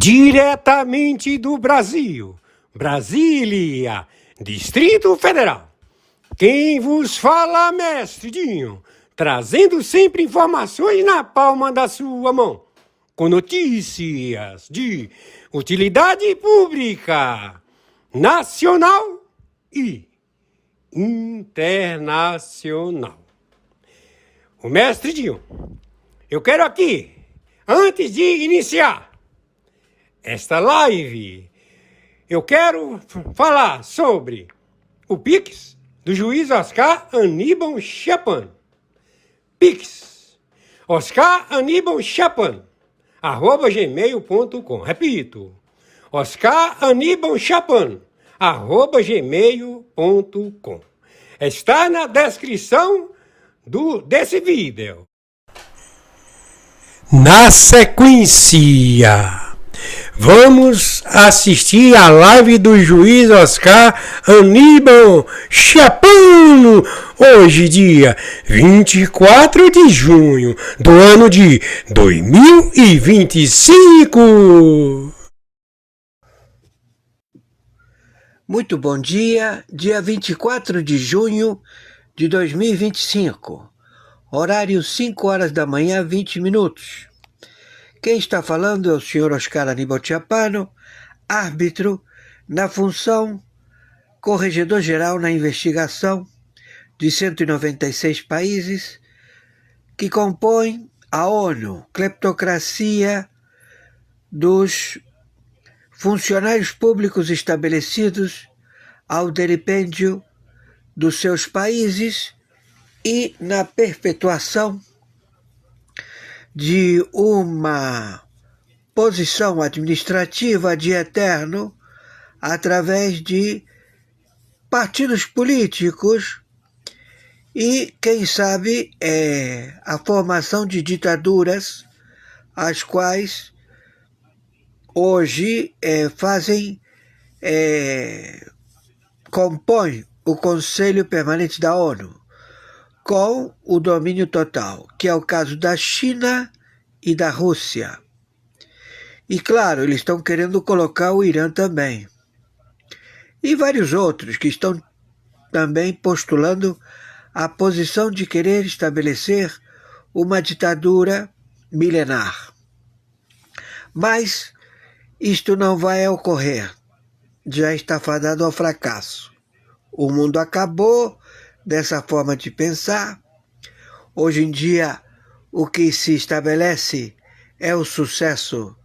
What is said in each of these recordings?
Diretamente do Brasil, Brasília, Distrito Federal. Quem vos fala, mestre Dinho, trazendo sempre informações na palma da sua mão, com notícias de utilidade pública, nacional e internacional. O mestre Dinho, eu quero aqui, antes de iniciar esta live, eu quero falar sobre o Pix do juiz Oscar Aníbal Chapan. Pix, Oscar Aníbal Chapan, @gmail.com. Repito, Oscar Aníbal Chapan, @gmail.com. Está na descrição desse vídeo. Na sequência, vamos assistir a live do juiz Oscar Aníbal Chapan, hoje dia 24 de junho do ano de 2025. Muito bom dia, dia 24 de junho de 2025, horário 5 horas da manhã, 20 minutos. Quem está falando é o senhor Oscar Aníbal Chapan, árbitro na função corregedor-geral na investigação de 196 países que compõem a ONU, cleptocracia dos funcionários públicos estabelecidos ao deripêndio dos seus países e na perpetuação de uma posição administrativa de eterno através de partidos políticos e, quem sabe, a formação de ditaduras, as quais hoje compõem o Conselho Permanente da ONU com o domínio total, que é o caso da China e da Rússia. E claro, eles estão querendo colocar o Irã também. E vários outros que estão também postulando a posição de querer estabelecer uma ditadura milenar. Mas isto não vai ocorrer, já está fadado ao fracasso. O mundo acabou dessa forma de pensar. Hoje em dia, o que se estabelece é o sucesso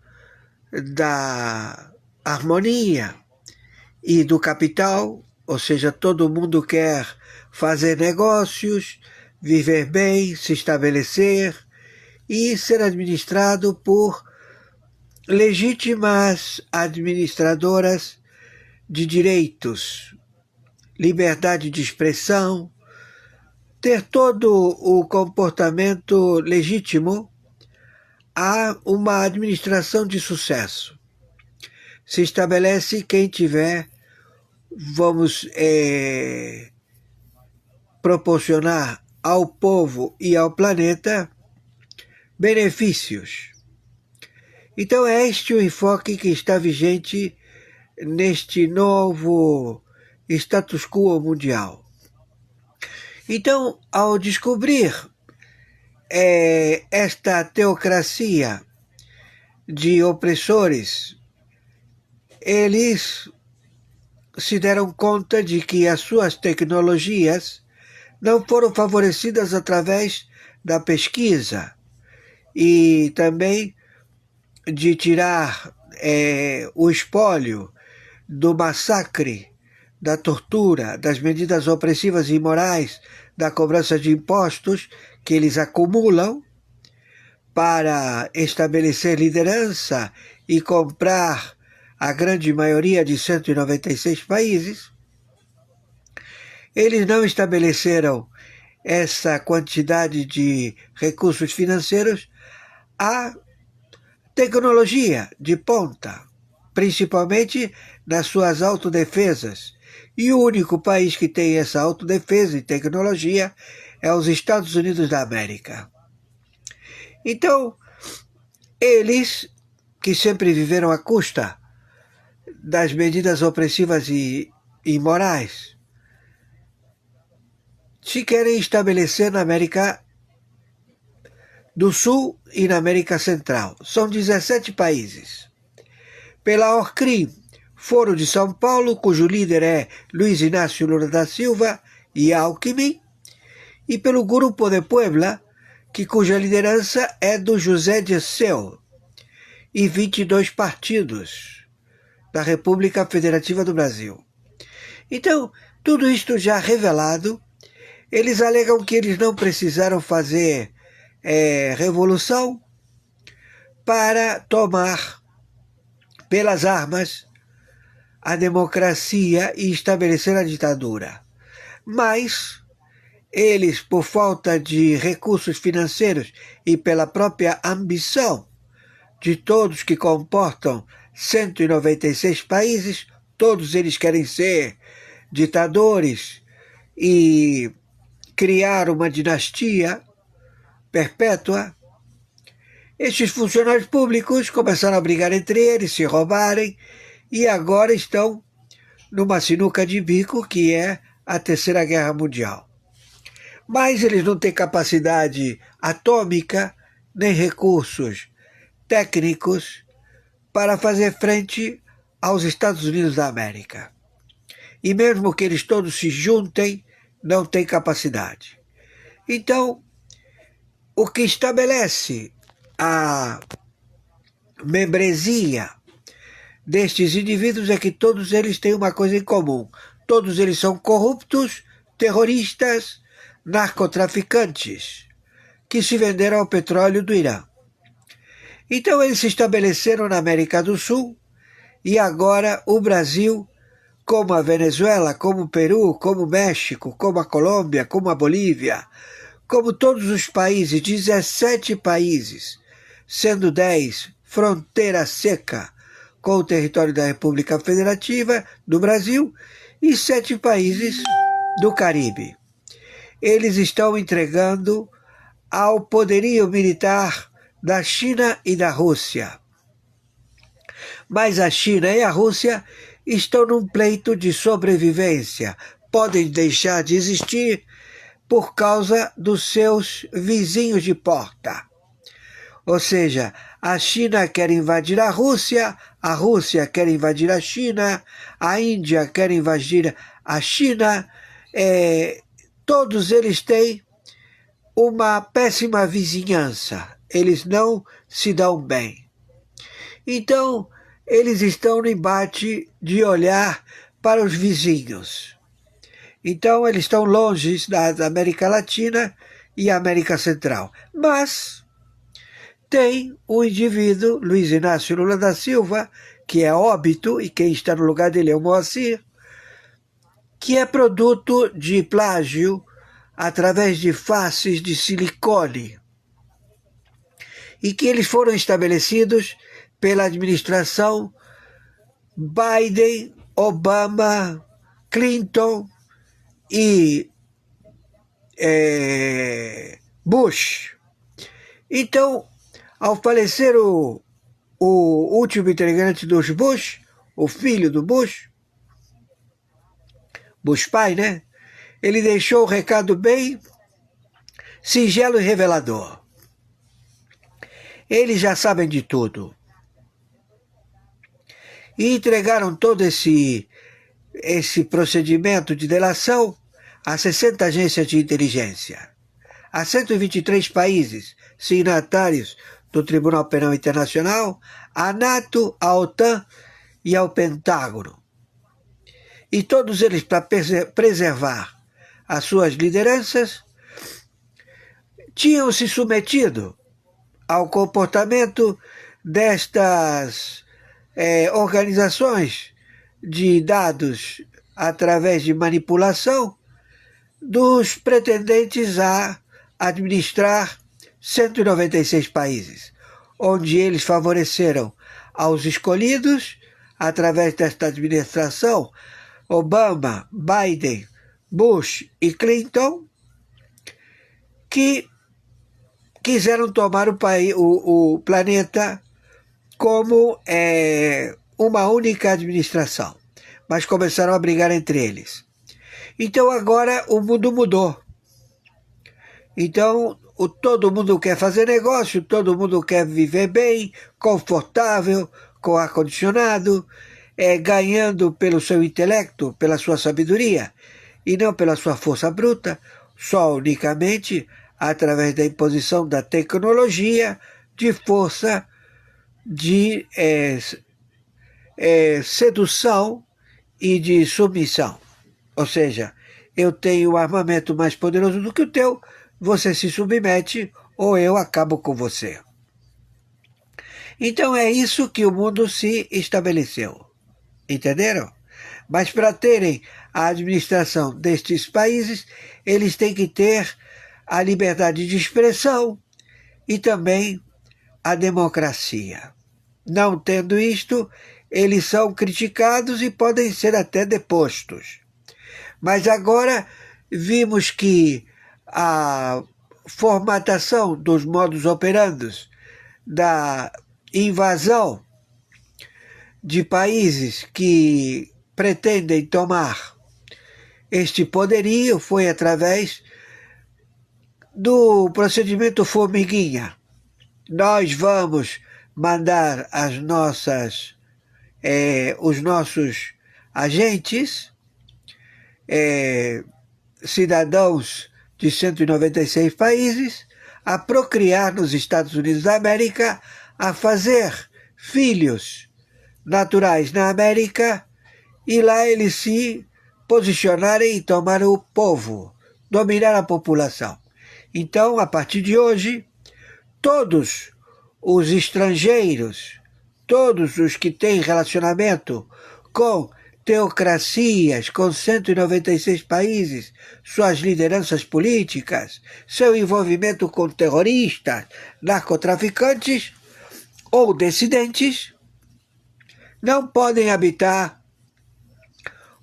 da harmonia e do capital, ou seja, todo mundo quer fazer negócios, viver bem, se estabelecer e ser administrado por legítimas administradoras de direitos, liberdade de expressão, ter todo o comportamento legítimo a uma administração de sucesso. Se estabelece quem tiver, vamos proporcionar ao povo e ao planeta benefícios. Então é este o enfoque que está vigente neste novo status quo mundial. Então, ao descobrir esta teocracia de opressores, eles se deram conta de que as suas tecnologias não foram favorecidas através da pesquisa e também de tirar o espólio do massacre, da tortura, das medidas opressivas e imorais, da cobrança de impostos que eles acumulam para estabelecer liderança e comprar a grande maioria de 196 países. Eles não estabeleceram essa quantidade de recursos financeiros a tecnologia de ponta, principalmente nas suas autodefesas. E o único país que tem essa autodefesa e tecnologia é os Estados Unidos da América. Então, eles que sempre viveram à custa das medidas opressivas e imorais, se querem estabelecer na América do Sul e na América Central. São 17 países. Pela ORCRIM, Foro de São Paulo, cujo líder é Luiz Inácio Lula da Silva e Alckmin, e pelo Grupo de Puebla, cuja liderança é do José Dirceu, e 22 partidos da República Federativa do Brasil. Então, tudo isto já revelado, eles alegam que eles não precisaram fazer revolução para tomar pelas armas a democracia e estabelecer a ditadura. Mas eles, por falta de recursos financeiros e pela própria ambição de todos que comportam 196 países, todos eles querem ser ditadores e criar uma dinastia perpétua. Estes funcionários públicos começaram a brigar entre eles, se roubarem, e agora estão numa sinuca de bico que é a Terceira Guerra Mundial. Mas eles não têm capacidade atômica nem recursos técnicos para fazer frente aos Estados Unidos da América. E mesmo que eles todos se juntem, não têm capacidade. Então, o que estabelece a membresia destes indivíduos é que todos eles têm uma coisa em comum. Todos eles são corruptos, terroristas, narcotraficantes, que se venderam ao petróleo do Irã. Então eles se estabeleceram na América do Sul e agora o Brasil, como a Venezuela, como o Peru, como o México, como a Colômbia, como a Bolívia, como todos os países, 17 países, sendo 10 fronteira seca com o território da República Federativa do Brasil e 7 países do Caribe. Eles estão entregando ao poderio militar da China e da Rússia. Mas a China e a Rússia estão num pleito de sobrevivência. Podem deixar de existir por causa dos seus vizinhos de porta. Ou seja, a China quer invadir a Rússia quer invadir a China, a Índia quer invadir a China. Todos eles têm uma péssima vizinhança. Eles não se dão bem. Então, eles estão no embate de olhar para os vizinhos. Então, eles estão longe da América Latina e América Central. Mas tem um indivíduo, Luiz Inácio Lula da Silva, que é óbito, e quem está no lugar dele é o Moacir, que é produto de plágio através de faces de silicone, e que eles foram estabelecidos pela administração Biden, Obama, Clinton e Bush. Então, ao falecer o último integrante dos Bush, o filho do Bush pai, né? Ele deixou o recado bem singelo e revelador. Eles já sabem de tudo. E entregaram todo esse procedimento de delação a 60 agências de inteligência, a 123 países signatários do Tribunal Penal Internacional, à NATO, à OTAN e ao Pentágono. E todos eles, para preservar as suas lideranças, tinham se submetido ao comportamento destas organizações de dados através de manipulação dos pretendentes a administrar 196 países, onde eles favoreceram aos escolhidos, através desta administração, Obama, Biden, Bush e Clinton, que quiseram tomar o planeta como uma única administração, mas começaram a brigar entre eles. Então agora o mundo mudou. Então todo mundo quer fazer negócio, todo mundo quer viver bem, confortável, com ar-condicionado, ganhando pelo seu intelecto, pela sua sabedoria, e não pela sua força bruta, só unicamente através da imposição da tecnologia, de força, de sedução e de submissão. Ou seja, eu tenho um armamento mais poderoso do que o teu, você se submete ou eu acabo com você. Então é isso que o mundo se estabeleceu. Entenderam? Mas para terem a administração destes países, eles têm que ter a liberdade de expressão e também a democracia. Não tendo isto, eles são criticados e podem ser até depostos. Mas agora vimos que a formatação dos modus operandos da invasão de países que pretendem tomar este poderio foi através do procedimento formiguinha. Nós vamos mandar os nossos agentes, cidadãos de 196 países, a procriar nos Estados Unidos da América, a fazer filhos naturais na América, e lá eles se posicionarem e tomar o povo, dominar a população. Então, a partir de hoje, todos os estrangeiros, todos os que têm relacionamento com teocracias, com 196 países, suas lideranças políticas, seu envolvimento com terroristas, narcotraficantes ou dissidentes, não podem habitar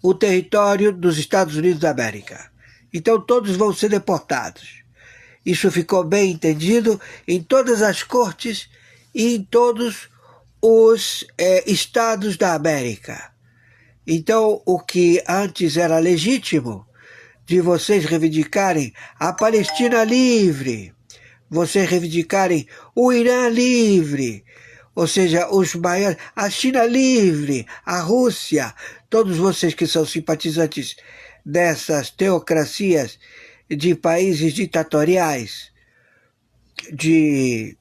o território dos Estados Unidos da América. Então todos vão ser deportados. Isso ficou bem entendido em todas as cortes e em todos os estados da América. Então o que antes era legítimo, de vocês reivindicarem a Palestina livre, vocês reivindicarem o Irã livre, ou seja, os maiores, a China livre, a Rússia, todos vocês que são simpatizantes dessas teocracias de países ditatoriais, de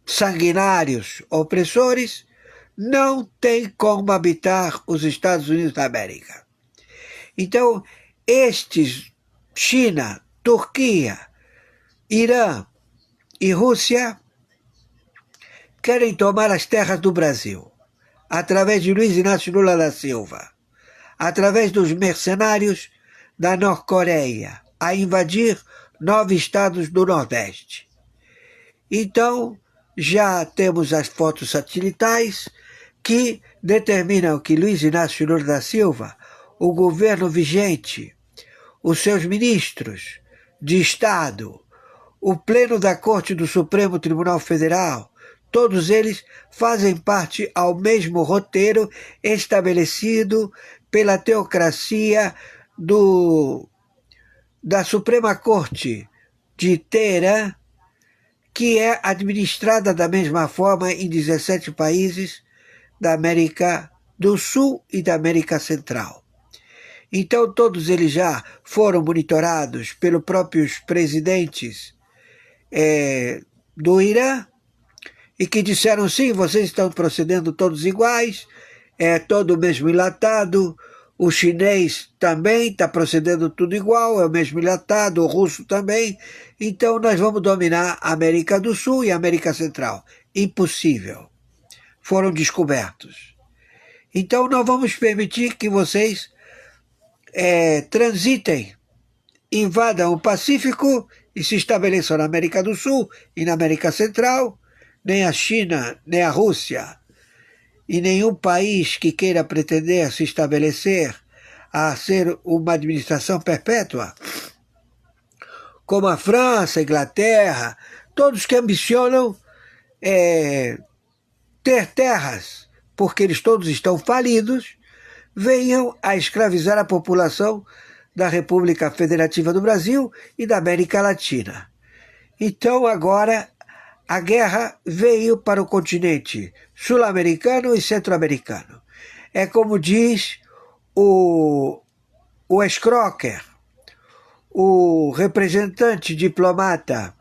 sanguinários opressores, não tem como habitar os Estados Unidos da América. Então, estes, China, Turquia, Irã e Rússia, querem tomar as terras do Brasil, através de Luiz Inácio Lula da Silva, através dos mercenários da Norte-Coreia, a invadir 9 estados do Nordeste. Então, já temos as fotos satelitais que determinam que Luiz Inácio Lula da Silva, o governo vigente, os seus ministros de Estado, o pleno da Corte do Supremo Tribunal Federal, todos eles fazem parte ao mesmo roteiro estabelecido pela teocracia da Suprema Corte de Teherã, que é administrada da mesma forma em 17 países da América do Sul e da América Central. Então todos eles já foram monitorados pelos próprios presidentes do Irã, e que disseram, sim, vocês estão procedendo todos iguais, todo o mesmo enlatado, o chinês também está procedendo tudo igual, é o mesmo enlatado, o russo também, então nós vamos dominar a América do Sul e a América Central. Impossível. Foram descobertos. Então não vamos permitir que vocês transitem, invadam o Pacífico e se estabeleçam na América do Sul e na América Central, nem a China, nem a Rússia, e nenhum país que queira pretender se estabelecer a ser uma administração perpétua, como a França, a Inglaterra, todos que ambicionam ter terras, porque eles todos estão falidos, venham a escravizar a população da República Federativa do Brasil e da América Latina. Então agora a guerra veio para o continente sul-americano e centro-americano. É como diz o Schroeder, o representante diplomata,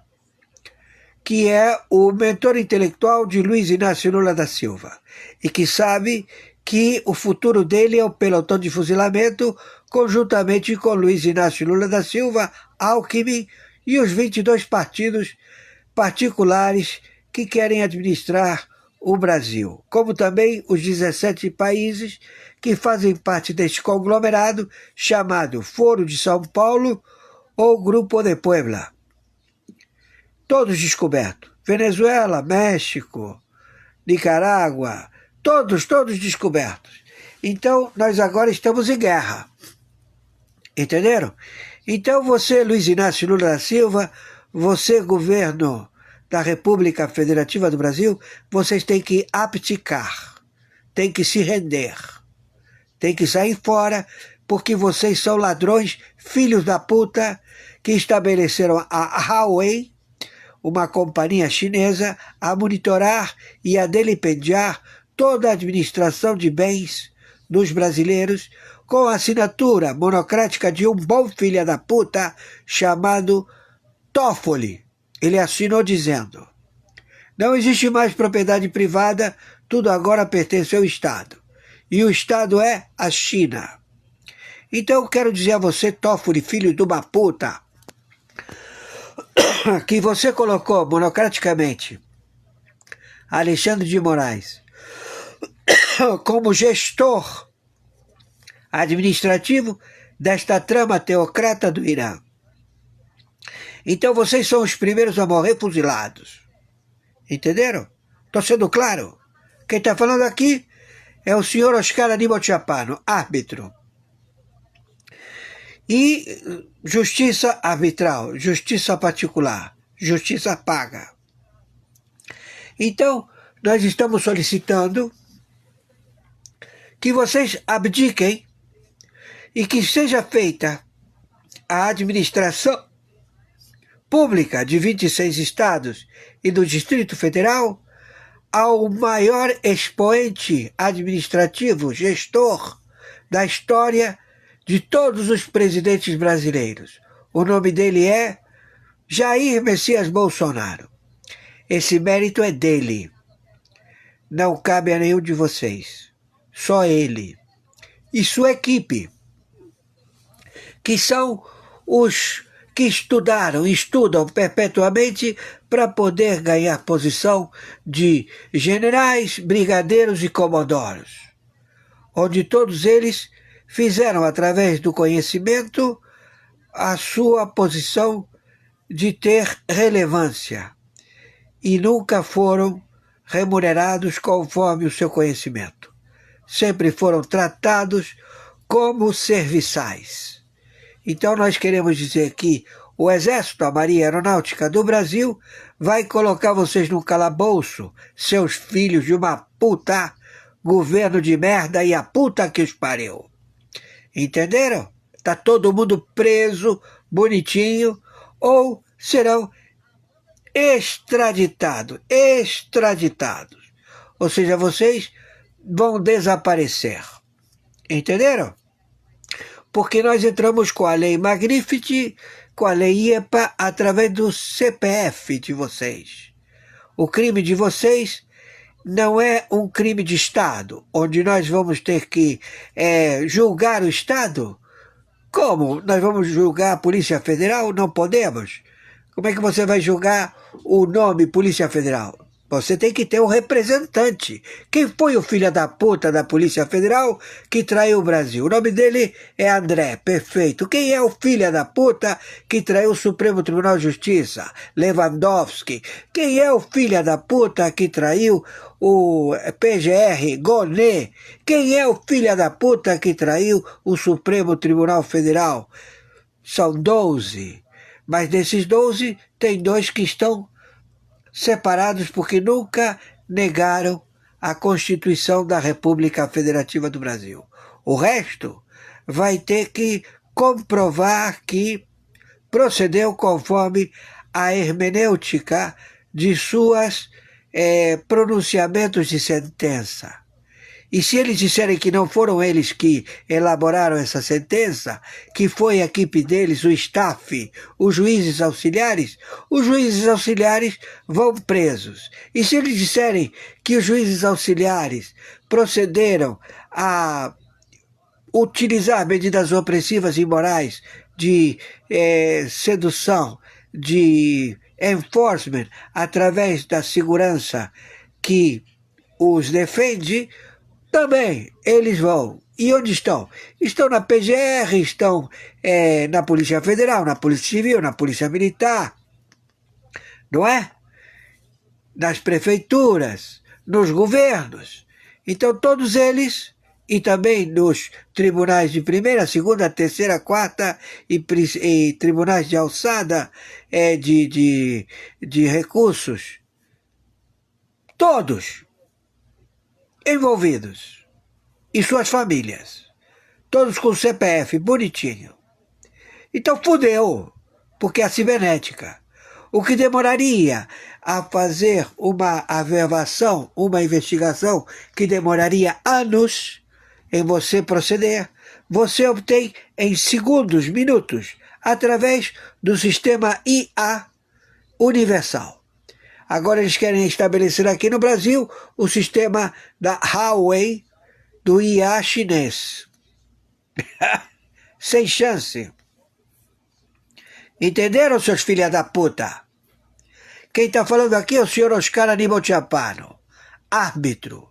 que é o mentor intelectual de Luiz Inácio Lula da Silva, e que sabe que o futuro dele é o pelotão de fuzilamento, conjuntamente com Luiz Inácio Lula da Silva, Alckmin e os 22 partidos particulares que querem administrar o Brasil, como também os 17 países que fazem parte deste conglomerado chamado Foro de São Paulo ou Grupo de Puebla. Todos descobertos. Venezuela, México, Nicarágua, todos descobertos. Então, nós agora estamos em guerra. Entenderam? Então, você, Luiz Inácio Lula da Silva, você, governo da República Federativa do Brasil, vocês têm que abdicar, têm que se render, têm que sair fora, porque vocês são ladrões, filhos da puta, que estabeleceram a Huawei, uma companhia chinesa, a monitorar e a delipendiar toda a administração de bens dos brasileiros, com a assinatura monocrática de um bom filho da puta chamado Toffoli. Ele assinou dizendo: não existe mais propriedade privada, tudo agora pertence ao Estado. E o Estado é a China. Então eu quero dizer a você, Toffoli, filho de uma puta, que você colocou monocraticamente Alexandre de Moraes como gestor administrativo desta trama teocrata do Irã. Então vocês são os primeiros a morrer fuzilados. Entenderam? Estou sendo claro? Quem está falando aqui é o senhor Oscar Aníbal Chapano, árbitro. E justiça arbitral, justiça particular, justiça paga. Então, nós estamos solicitando que vocês abdiquem e que seja feita a administração pública de 26 estados e do Distrito Federal ao maior expoente administrativo, gestor da história de todos os presidentes brasileiros. O nome dele é Jair Messias Bolsonaro. Esse mérito é dele. Não cabe a nenhum de vocês. Só ele. E sua equipe, que são os que estudam perpetuamente para poder ganhar posição de generais, brigadeiros e comodoros, onde todos eles fizeram, através do conhecimento, a sua posição de ter relevância e nunca foram remunerados conforme o seu conhecimento. Sempre foram tratados como serviçais. Então nós queremos dizer que o Exército, a Marinha Aeronáutica do Brasil, vai colocar vocês num calabouço, seus filhos de uma puta, governo de merda e a puta que os pariu. Entenderam? Tá todo mundo preso, bonitinho, ou serão extraditados. Ou seja, vocês vão desaparecer. Entenderam? Porque nós entramos com a lei Magnificat, com a lei IEPA, através do CPF de vocês. O crime de vocês não é um crime de Estado, onde nós vamos ter que julgar o Estado. Como? Nós vamos julgar a Polícia Federal? Não podemos. Como é que você vai julgar o nome Polícia Federal? Você tem que ter um representante. Quem foi o filho da puta da Polícia Federal que traiu o Brasil? O nome dele é André, perfeito. Quem é o filho da puta que traiu o Supremo Tribunal de Justiça? Lewandowski. Quem é o filho da puta que traiu o PGR? Gonet. Quem é o filho da puta que traiu o Supremo Tribunal Federal? São 12. Mas desses 12, tem 2 que estão separados porque nunca negaram a Constituição da República Federativa do Brasil. O resto vai ter que comprovar que procedeu conforme a hermenêutica de suas pronunciamentos de sentença. E se eles disserem que não foram eles que elaboraram essa sentença, que foi a equipe deles, o staff, os juízes auxiliares vão presos. E se eles disserem que os juízes auxiliares procederam a utilizar medidas opressivas e imorais de sedução, de enforcement, através da segurança que os defende, também eles vão. E onde estão? Estão na PGR, estão na Polícia Federal, na Polícia Civil, na Polícia Militar, não é? Nas prefeituras, nos governos. Então todos eles, e também nos tribunais de primeira, segunda, terceira, quarta e tribunais de alçada de recursos, todos envolvidos, e suas famílias, todos com CPF bonitinho. Então fudeu, porque a cibernética, o que demoraria a fazer uma averbação, uma investigação que demoraria anos em você proceder, você obtém em segundos, minutos, através do sistema IA universal. Agora eles querem estabelecer aqui no Brasil o sistema da Huawei, do IA chinês. Sem chance. Entenderam, seus filha da puta? Quem está falando aqui é o senhor Oscar Aníbal Chapano, árbitro,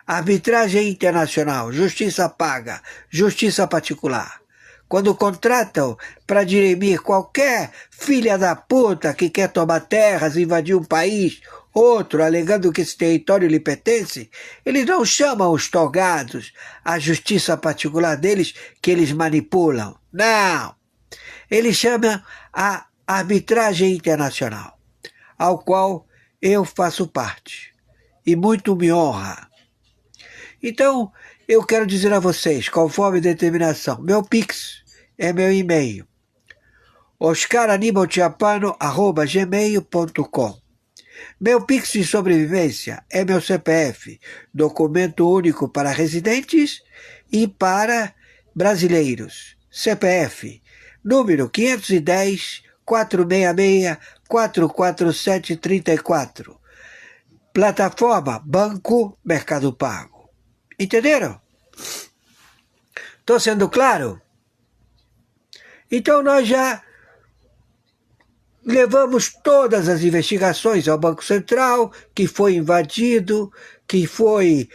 arbitragem internacional, justiça paga, justiça particular. Quando contratam para dirimir qualquer filha da puta que quer tomar terras, invadir um país, outro, alegando que esse território lhe pertence, eles não chamam os togados, a justiça particular deles, que eles manipulam. Não! Eles chamam a arbitragem internacional, ao qual eu faço parte, e muito me honra. Então, eu quero dizer a vocês, conforme determinação, meu Pix é meu e-mail, oscaranibalchapano@gmail.com. Meu Pix de sobrevivência é meu CPF, documento único para residentes e para brasileiros. CPF, número 510-466-44734. Plataforma Banco Mercado Pago. Entenderam? Estou sendo claro? Então nós já levamos todas as investigações ao Banco Central, que foi invadido, que foi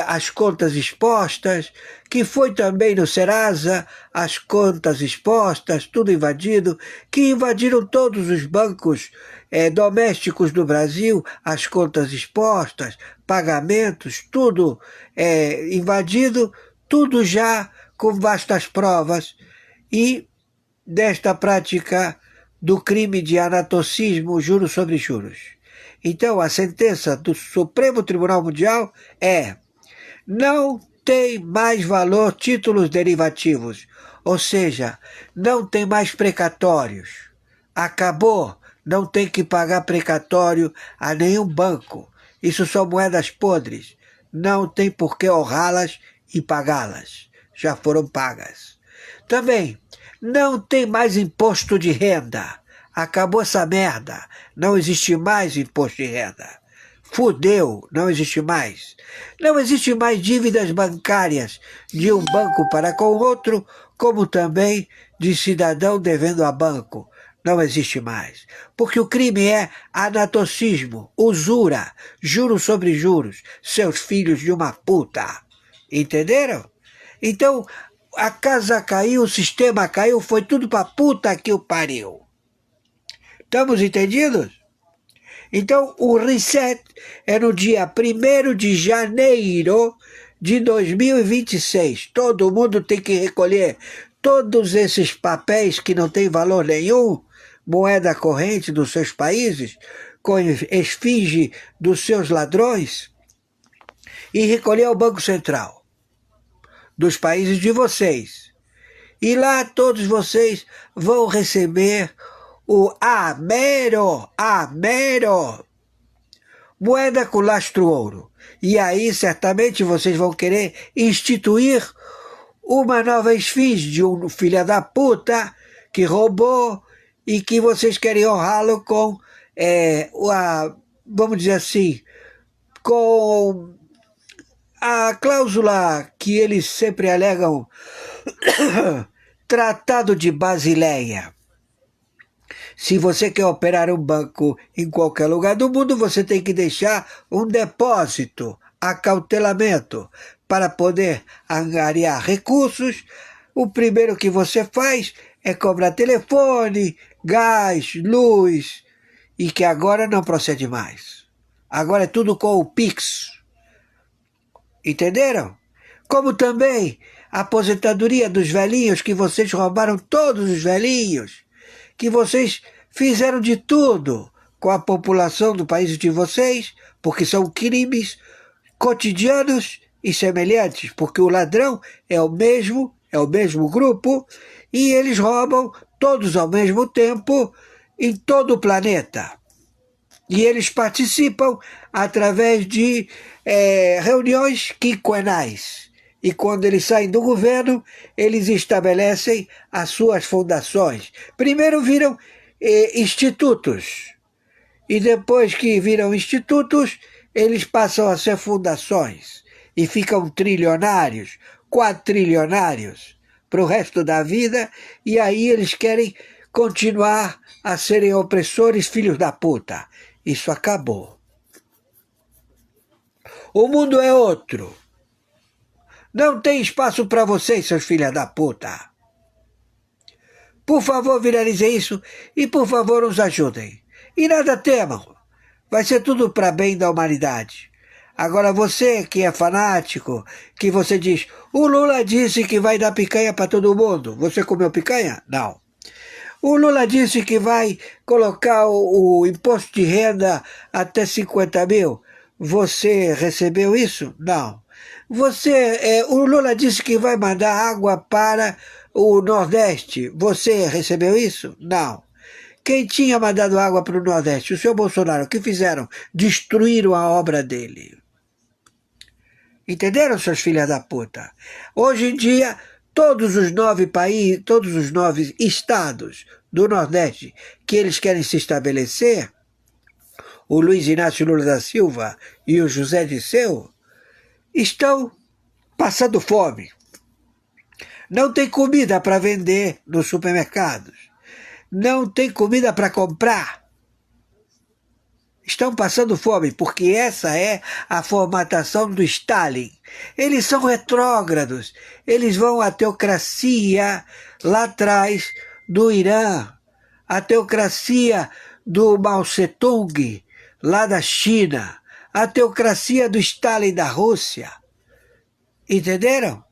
as contas expostas, que foi também no Serasa, as contas expostas, tudo invadido, que invadiram todos os bancos domésticos do Brasil, as contas expostas, pagamentos, tudo invadido, tudo já com vastas provas, e desta prática do crime de anatocismo, juros sobre juros. Então, a sentença do Supremo Tribunal Mundial é: não tem mais valor títulos derivativos, ou seja, não tem mais precatórios. Acabou, não tem que pagar precatório a nenhum banco. Isso são moedas podres, não tem por que honrá-las e pagá-las, já foram pagas. Também, não tem mais imposto de renda. Acabou essa merda. Não existe mais imposto de renda. Fudeu, não existe mais. Não existe mais dívidas bancárias de um banco para com o outro, como também de cidadão devendo a banco. Não existe mais. Porque o crime é anatocismo, usura, juros sobre juros, seus filhos de uma puta. Entenderam? Então, a casa caiu, o sistema caiu, foi tudo pra puta que o pariu. Estamos entendidos? Então, o reset é no dia 1º de janeiro de 2026. Todo mundo tem que recolher todos esses papéis que não têm valor nenhum, moeda corrente dos seus países, com esfinge dos seus ladrões, e recolher ao Banco Central dos países de vocês. E lá todos vocês vão receber o Amero, moeda com lastro ouro. E aí certamente vocês vão querer instituir uma nova esfinge de um filho da puta que roubou e que vocês querem honrá-lo com, vamos dizer assim, com a cláusula que eles sempre alegam, Tratado de Basileia. Se você quer operar um banco em qualquer lugar do mundo, você tem que deixar um depósito, acautelamento, para poder angariar recursos. O primeiro que você faz é cobrar telefone, gás, luz, e que agora não procede mais. Agora é tudo com o Pix. Entenderam? Como também a aposentadoria dos velhinhos, que vocês roubaram todos os velhinhos, que vocês fizeram de tudo com a população do país de vocês, porque são crimes cotidianos e semelhantes, porque o ladrão é o mesmo grupo, e eles roubam todos ao mesmo tempo em todo o planeta. E eles participam através de reuniões quinquenais. E quando eles saem do governo, eles estabelecem as suas fundações. Primeiro viram institutos. E depois que viram institutos, eles passam a ser fundações. E ficam trilionários, quadrilionários para o resto da vida. E aí eles querem continuar a serem opressores, filhos da puta. Isso acabou. O mundo é outro. Não tem espaço para vocês, seus filhos da puta. Por favor, viralizem isso e, por favor, nos ajudem. E nada temam. Vai ser tudo para bem da humanidade. Agora você que é fanático, que você diz, o Lula disse que vai dar picanha para todo mundo. Você comeu picanha? Não. O Lula disse que vai colocar o imposto de renda até 50 mil. Você recebeu isso? Não. O Lula disse que vai mandar água para o Nordeste. Você recebeu isso? Não. Quem tinha mandado água para o Nordeste? O senhor Bolsonaro. O que fizeram? Destruíram a obra dele. Entenderam, seus filhos da puta? Hoje em dia, todos os 9 estados do Nordeste que eles querem se estabelecer, o Luiz Inácio Lula da Silva e o José Dirceu, estão passando fome. Não tem comida para vender nos supermercados. Não tem comida para comprar. Estão passando fome, porque essa é a formatação do Stalin. Eles são retrógrados. Eles vão à teocracia lá atrás do Irã, a teocracia do Mao Tse-tung, lá da China, a teocracia do Stalin da Rússia. Entenderam?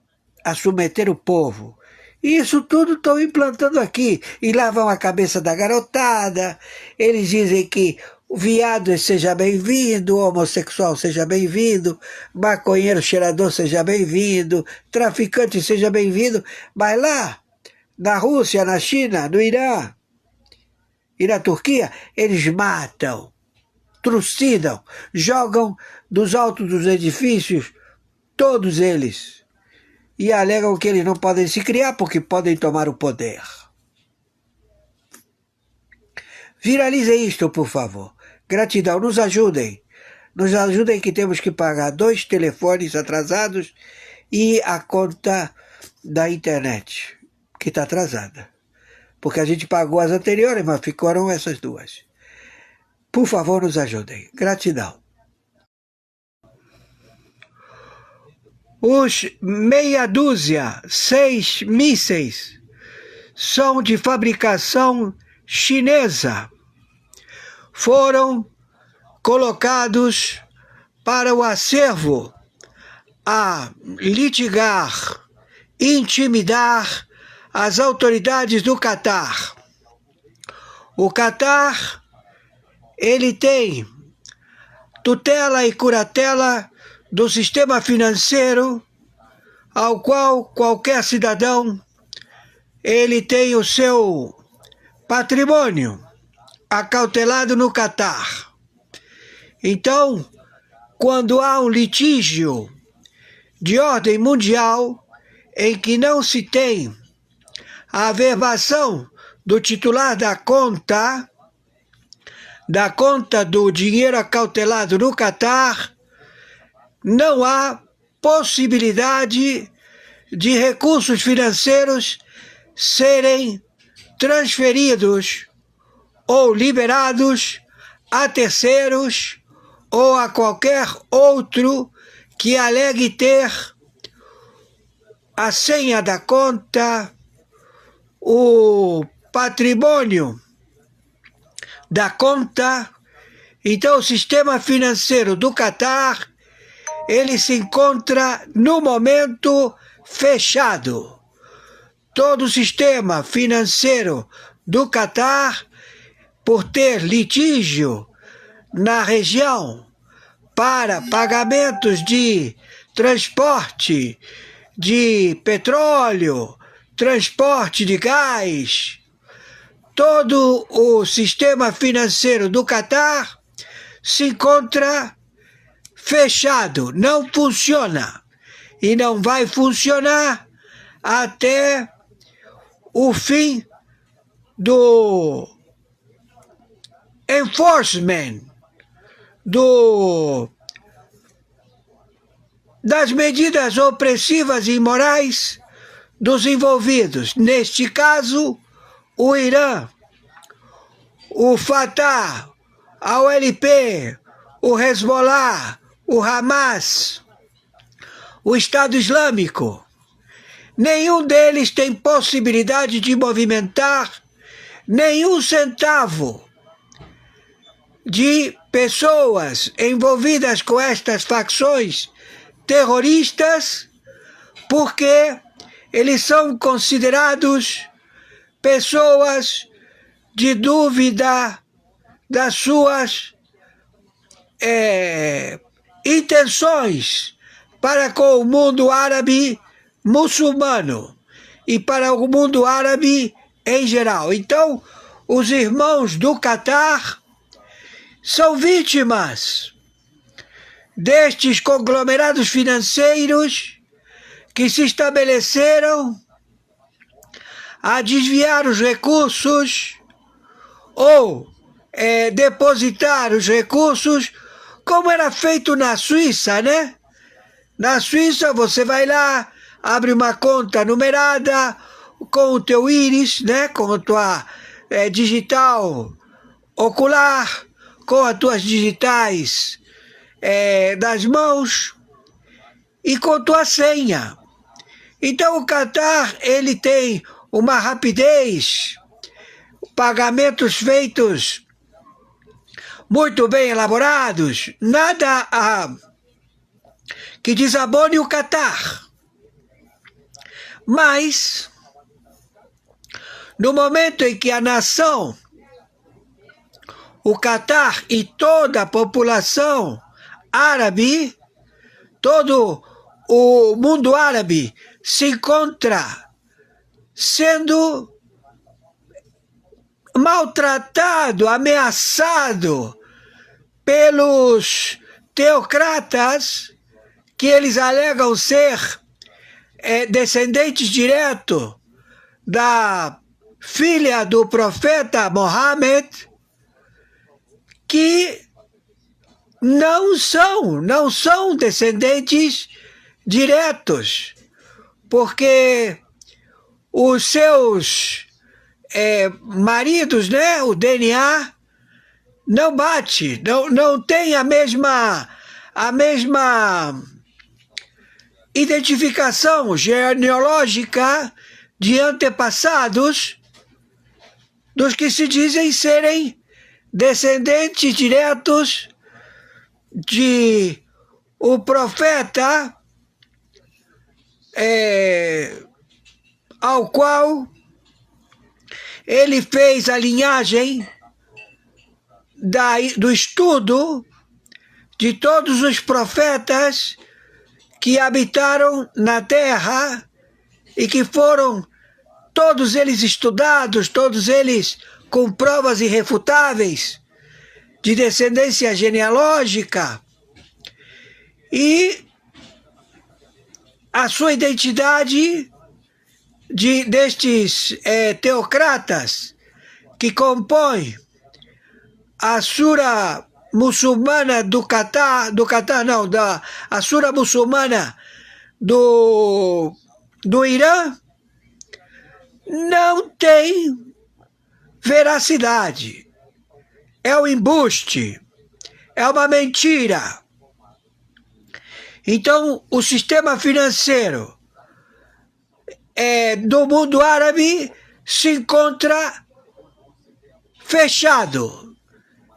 A submeter o povo. E isso tudo estão implantando aqui. E lavam a cabeça da garotada. Eles dizem que o viado seja bem-vindo, o homossexual seja bem-vindo, maconheiro cheirador seja bem-vindo, traficante seja bem-vindo. Mas lá, na Rússia, na China, no Irã e na Turquia, eles matam, trucidam, jogam dos altos dos edifícios, todos eles, e alegam que eles não podem se criar porque podem tomar o poder. Viralizem isto, por favor. Gratidão, nos ajudem. Nos ajudem que temos que pagar 2 telefones atrasados e a conta da internet, que está atrasada. Porque a gente pagou as anteriores, mas ficaram essas 2. Por favor, nos ajudem. Gratidão. Os meia dúzia, 6 mísseis, são de fabricação chinesa. Foram colocados para o acervo a litigar, intimidar as autoridades do Catar. O Catar, ele tem tutela e curatela do sistema financeiro ao qual qualquer cidadão ele tem o seu patrimônio acautelado no Catar. Então, quando há um litígio de ordem mundial em que não se tem a averbação do titular da conta do dinheiro acautelado no Catar, não há possibilidade de recursos financeiros serem transferidos ou liberados a terceiros ou a qualquer outro que alegue ter a senha da conta, o patrimônio da conta. Então, o sistema financeiro do Catar, ele se encontra no momento fechado. Todo o sistema financeiro do Catar, por ter litígio na região para pagamentos de transporte de petróleo, transporte de gás, todo o sistema financeiro do Catar se encontra fechado, não funciona e não vai funcionar até o fim do enforcement das medidas opressivas e imorais dos envolvidos. Neste caso, o Irã, o Fatah, a OLP, o Hezbollah, o Hamas, o Estado Islâmico. Nenhum deles tem possibilidade de movimentar nenhum centavo de pessoas envolvidas com estas facções terroristas, porque eles são considerados pessoas de dúvida das suas intenções para com o mundo árabe muçulmano e para o mundo árabe em geral. Então, os irmãos do Catar são vítimas destes conglomerados financeiros que se estabeleceram a desviar os recursos ou depositar os recursos, como era feito na Suíça, né? Na Suíça você vai lá, abre uma conta numerada com o teu íris, né? Com a tua digital ocular, com as tuas digitais das mãos e com tua senha. Então o Catar, ele tem uma rapidez, pagamentos feitos muito bem elaborados, nada que desabone o Catar. Mas, no momento em que a nação, o Catar e toda a população árabe, todo o mundo árabe se encontra sendo maltratado, ameaçado pelos teocratas, que eles alegam ser descendentes diretos da filha do profeta Mohammed, que não são descendentes diretos, porque os seus maridos, né, o DNA não bate, não tem a mesma identificação genealógica de antepassados dos que se dizem serem descendentes diretos de o profeta ao qual ele fez a linhagem do estudo de todos os profetas que habitaram na terra e que foram todos eles estudados, todos eles com provas irrefutáveis de descendência genealógica, e a sua identidade destes teocratas que compõem a Sura muçulmana a Sura muçulmana do Irã, não tem veracidade. É um embuste, é uma mentira. Então, o sistema financeiro do mundo árabe se encontra fechado.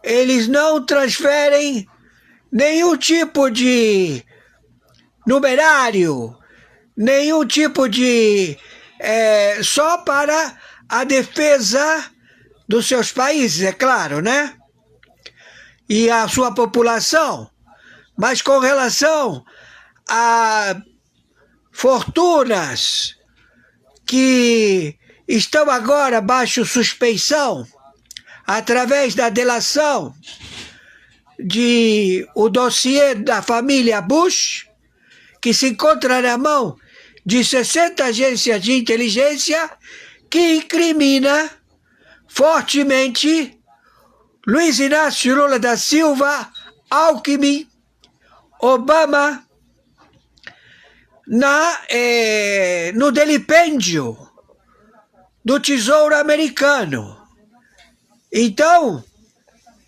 Eles não transferem nenhum tipo de numerário, nenhum tipo de... só para a defesa dos seus países, é claro, né? E a sua população. Mas com relação a fortunas que estão agora baixo suspeição, através da delação o dossiê da família Bush, que se encontra na mão de 60 agências de inteligência, que incrimina fortemente Luiz Inácio Lula da Silva, Alckmin, Obama, no delipêndio do Tesouro Americano. Então,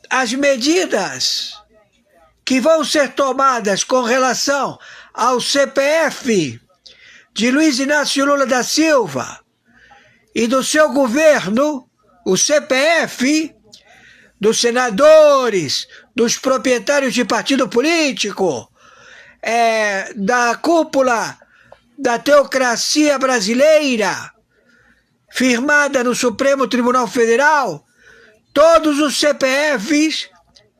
as medidas que vão ser tomadas com relação ao CPF de Luiz Inácio Lula da Silva e do seu governo, o CPF dos senadores, dos proprietários de partido político, da cúpula da teocracia brasileira, firmada no Supremo Tribunal Federal, todos os CPFs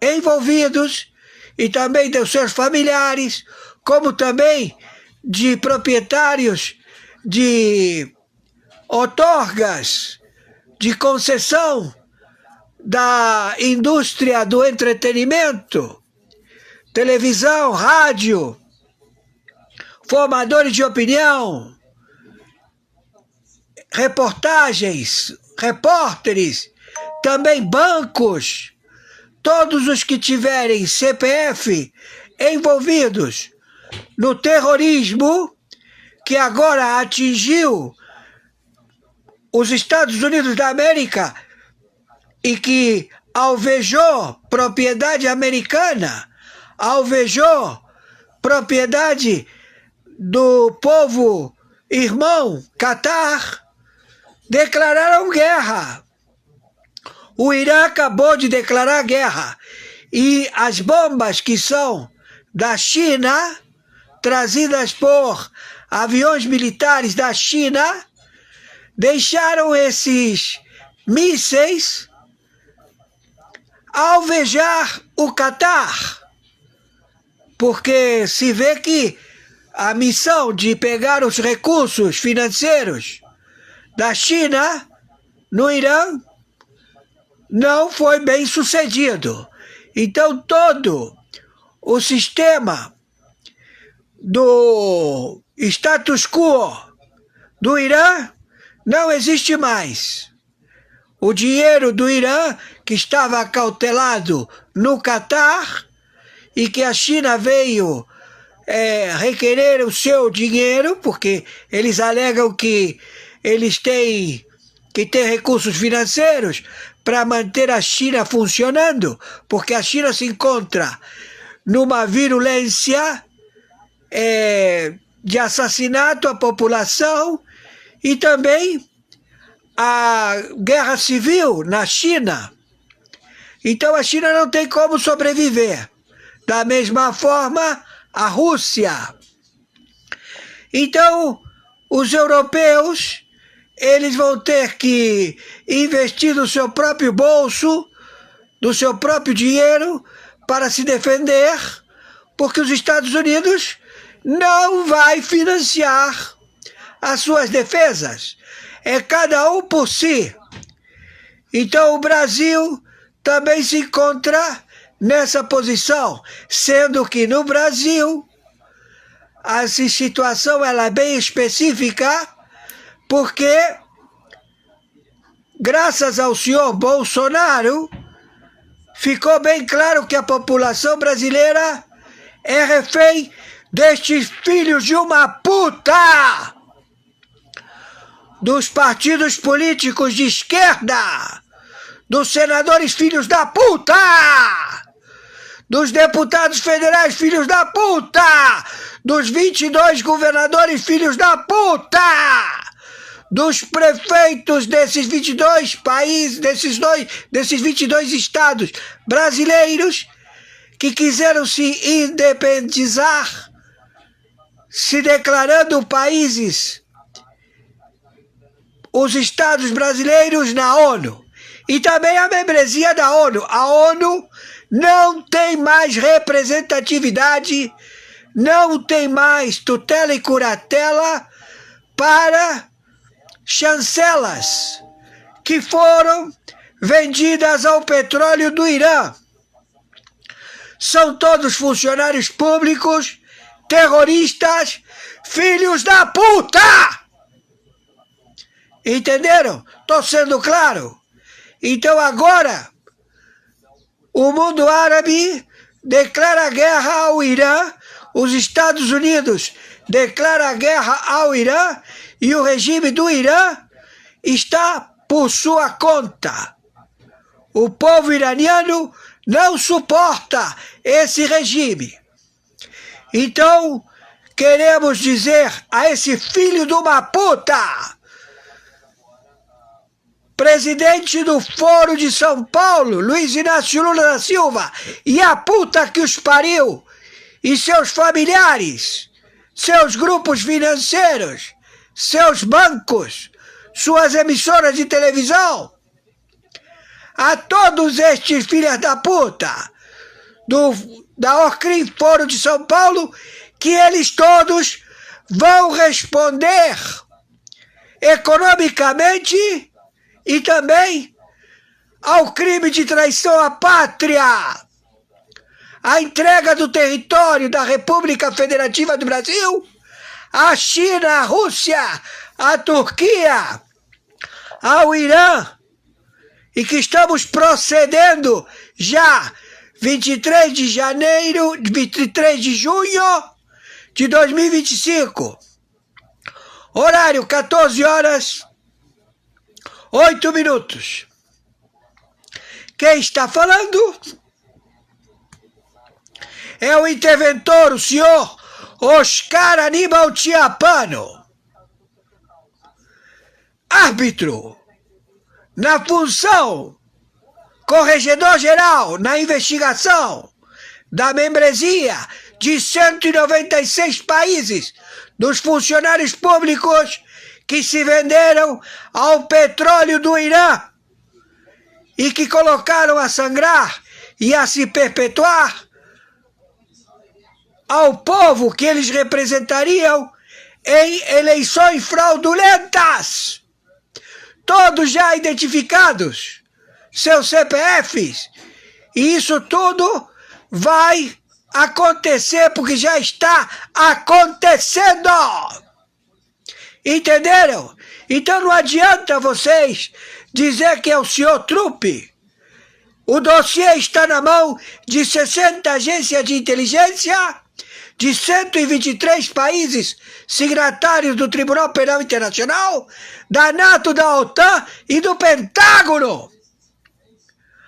envolvidos, e também dos seus familiares, como também de proprietários de outorgas de concessão da indústria do entretenimento, televisão, rádio, formadores de opinião, reportagens, repórteres, também bancos, todos os que tiverem CPF envolvidos no terrorismo que agora atingiu os Estados Unidos da América e que alvejou propriedade americana, alvejou propriedade do povo irmão Catar, declararam guerra. O Irã acabou de declarar guerra. E as bombas que são da China, trazidas por aviões militares da China, deixaram esses mísseis alvejar o Catar. Porque se vê que a missão de pegar os recursos financeiros da China no Irã não foi bem sucedido. Então todo o sistema do status quo do Irã não existe mais. O dinheiro do Irã, que estava acautelado no Catar, e que a China veio requerer o seu dinheiro, porque eles alegam que eles têm que ter recursos financeiros para manter a China funcionando, porque a China se encontra numa virulência de assassinato à população e também a guerra civil na China. Então a China não tem como sobreviver. Da mesma forma, a Rússia. Então, os europeus, eles vão ter que investir do seu próprio bolso, do seu próprio dinheiro, para se defender porque os Estados Unidos não vai financiar as suas defesas. É cada um por si. Então o Brasil também se encontra nessa posição, sendo que no Brasil a situação ela é bem específica, porque graças ao senhor Bolsonaro ficou bem claro que a população brasileira é refém destes filhos de uma puta dos partidos políticos de esquerda, dos senadores filhos da puta, dos deputados federais filhos da puta, dos 22 governadores filhos da puta, dos prefeitos desses 22 países, desses 22 estados brasileiros que quiseram se independizar, se declarando países, os estados brasileiros na ONU. E também a membresia da ONU. A ONU não tem mais representatividade, não tem mais tutela e curatela para chancelas que foram vendidas ao petróleo do Irã. São todos funcionários públicos, terroristas, filhos da puta! Entenderam? Estou sendo claro? Então agora, o mundo árabe declara guerra ao Irã, os Estados Unidos declara guerra ao Irã e o regime do Irã está por sua conta. O povo iraniano não suporta esse regime. Então, queremos dizer a esse filho de uma puta, presidente do Foro de São Paulo, Luiz Inácio Lula da Silva, e a puta que os pariu, e seus familiares, seus grupos financeiros, seus bancos, suas emissoras de televisão, a todos estes filhos da puta da Orcrim Foro de São Paulo, que eles todos vão responder economicamente e também ao crime de traição à pátria, a entrega do território da República Federativa do Brasil à China, à Rússia, à Turquia, ao Irã, e que estamos procedendo já 23 de junho de 2025, horário 14 horas 8 minutos. Quem está falando é o interventor, o senhor Oscar Aníbal Chiapano, árbitro na função corregedor-geral na investigação da membresia de 196 países dos funcionários públicos que se venderam ao petróleo do Irã e que colocaram a sangrar e a se perpetuar ao povo que eles representariam em eleições fraudulentas. Todos já identificados, seus CPFs, e isso tudo vai acontecer porque já está acontecendo. Entenderam? Então não adianta vocês dizer que é o senhor Trupe. O dossiê está na mão de 60 agências de inteligência, de 123 países signatários do Tribunal Penal Internacional, da NATO, da OTAN e do Pentágono,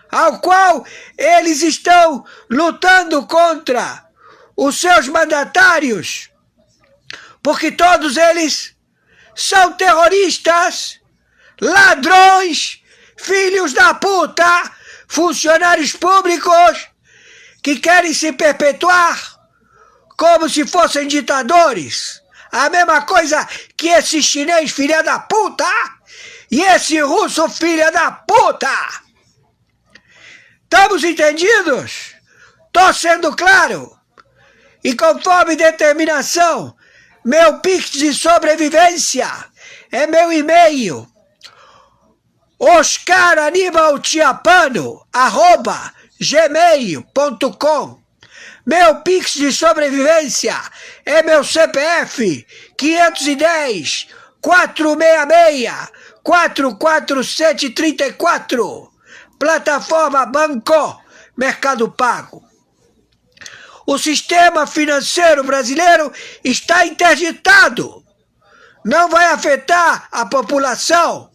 ao qual eles estão lutando contra os seus mandatários, porque todos eles são terroristas, ladrões, filhos da puta, funcionários públicos que querem se perpetuar como se fossem ditadores. A mesma coisa que esse chinês filha da puta e esse russo filha da puta. Estamos entendidos? Estou sendo claro. E conforme determinação, meu Pix de sobrevivência é meu e-mail, oscaranibaltiapano@gmail.com. Meu Pix de sobrevivência é meu CPF 510 466 44734. Plataforma Banco Mercado Pago. O sistema financeiro brasileiro está interditado. Não vai afetar a população,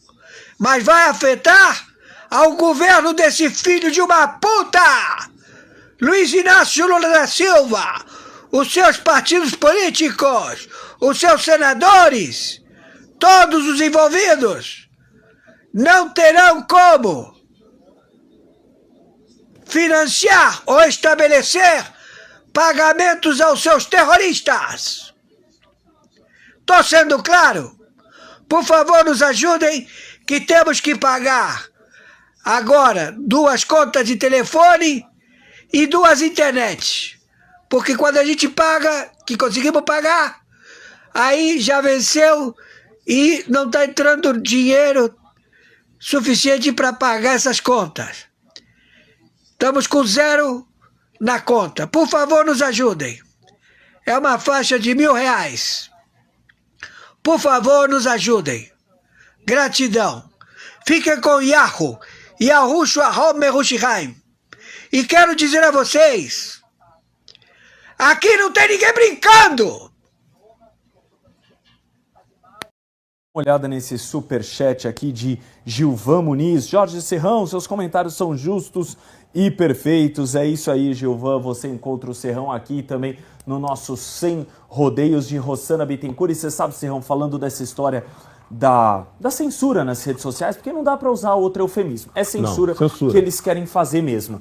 mas vai afetar ao governo desse filho de uma puta, Luiz Inácio Lula da Silva, os seus partidos políticos, os seus senadores, todos os envolvidos, não terão como financiar ou estabelecer pagamentos aos seus terroristas. Tô sendo claro? Por favor, nos ajudem, que temos que pagar agora 2 contas de telefone e 2 internets. Porque quando a gente paga, que conseguimos pagar, aí já venceu e não está entrando dinheiro suficiente para pagar essas contas. Estamos com 0 na conta. Por favor, nos ajudem. É uma faixa de R$1.000. Por favor, nos ajudem. Gratidão. Fiquem com Yahoo. Yahushu Ahom Merushihaim. E quero dizer a vocês, aqui não tem ninguém brincando. Uma olhada nesse superchat aqui de Gilvan Muniz. Jorge Serrão, seus comentários são justos e perfeitos. É isso aí, Gilvan. Você encontra o Serrão aqui também no nosso 100 Rodeios de Rossana Bittencourt. E você sabe, Serrão, falando dessa história da censura nas redes sociais, porque não dá para usar outro eufemismo. É censura, que eles querem fazer mesmo.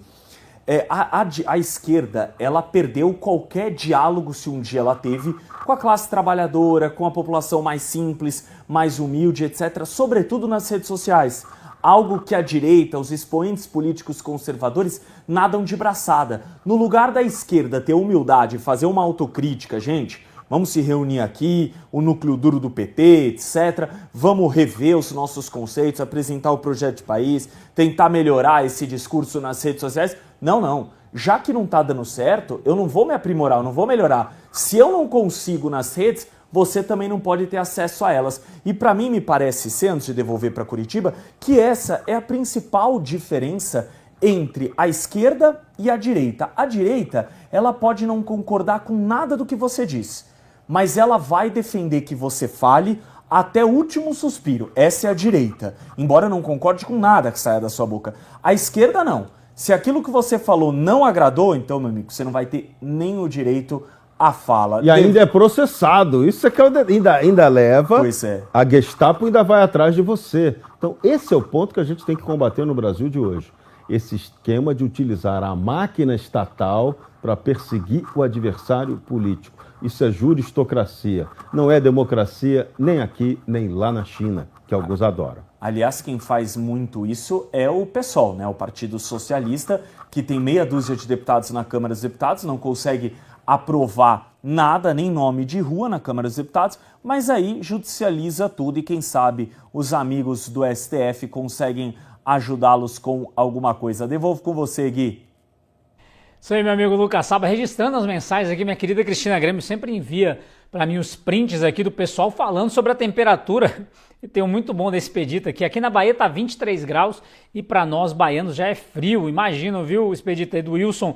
A esquerda, ela perdeu qualquer diálogo, se um dia ela teve, com a classe trabalhadora, com a população mais simples, mais humilde, etc., sobretudo nas redes sociais. Algo que a direita, os expoentes políticos conservadores, nadam de braçada. No lugar da esquerda ter humildade e fazer uma autocrítica, gente, vamos se reunir aqui, o núcleo duro do PT, etc., vamos rever os nossos conceitos, apresentar o projeto de país, tentar melhorar esse discurso nas redes sociais. Não. Já que não está dando certo, eu não vou me aprimorar, eu não vou melhorar. Se eu não consigo nas redes, você também não pode ter acesso a elas. E para mim me parece ser, antes de devolver para Curitiba, que essa é a principal diferença entre a esquerda e a direita. A direita, ela pode não concordar com nada do que você diz, mas ela vai defender que você fale até o último suspiro. Essa é a direita, embora eu não concorde com nada que saia da sua boca. A esquerda não. Se aquilo que você falou não agradou, então, meu amigo, você não vai ter nem o direito à fala. E ainda é processado. Isso é que ainda leva. Pois é. A Gestapo ainda vai atrás de você. Então, esse é o ponto que a gente tem que combater no Brasil de hoje. Esse esquema de utilizar a máquina estatal para perseguir o adversário político. Isso é juristocracia. Não é democracia nem aqui, nem lá na China, que alguns adoram. Aliás, quem faz muito isso é o PSOL, né? O Partido Socialista, que tem meia dúzia de deputados na Câmara dos Deputados, não consegue aprovar nada, nem nome de rua na Câmara dos Deputados, mas aí judicializa tudo e quem sabe os amigos do STF conseguem ajudá-los com alguma coisa. Devolvo com você, Gui. Isso aí, meu amigo Lucas Saba, registrando as mensagens aqui, minha querida Cristina Grêmio sempre envia para mim os prints aqui do pessoal falando sobre a temperatura. E tem um muito bom desse Expedita aqui. Aqui na Bahia tá 23 graus e para nós baianos já é frio. Imagina, viu, o Expedita aí do Wilson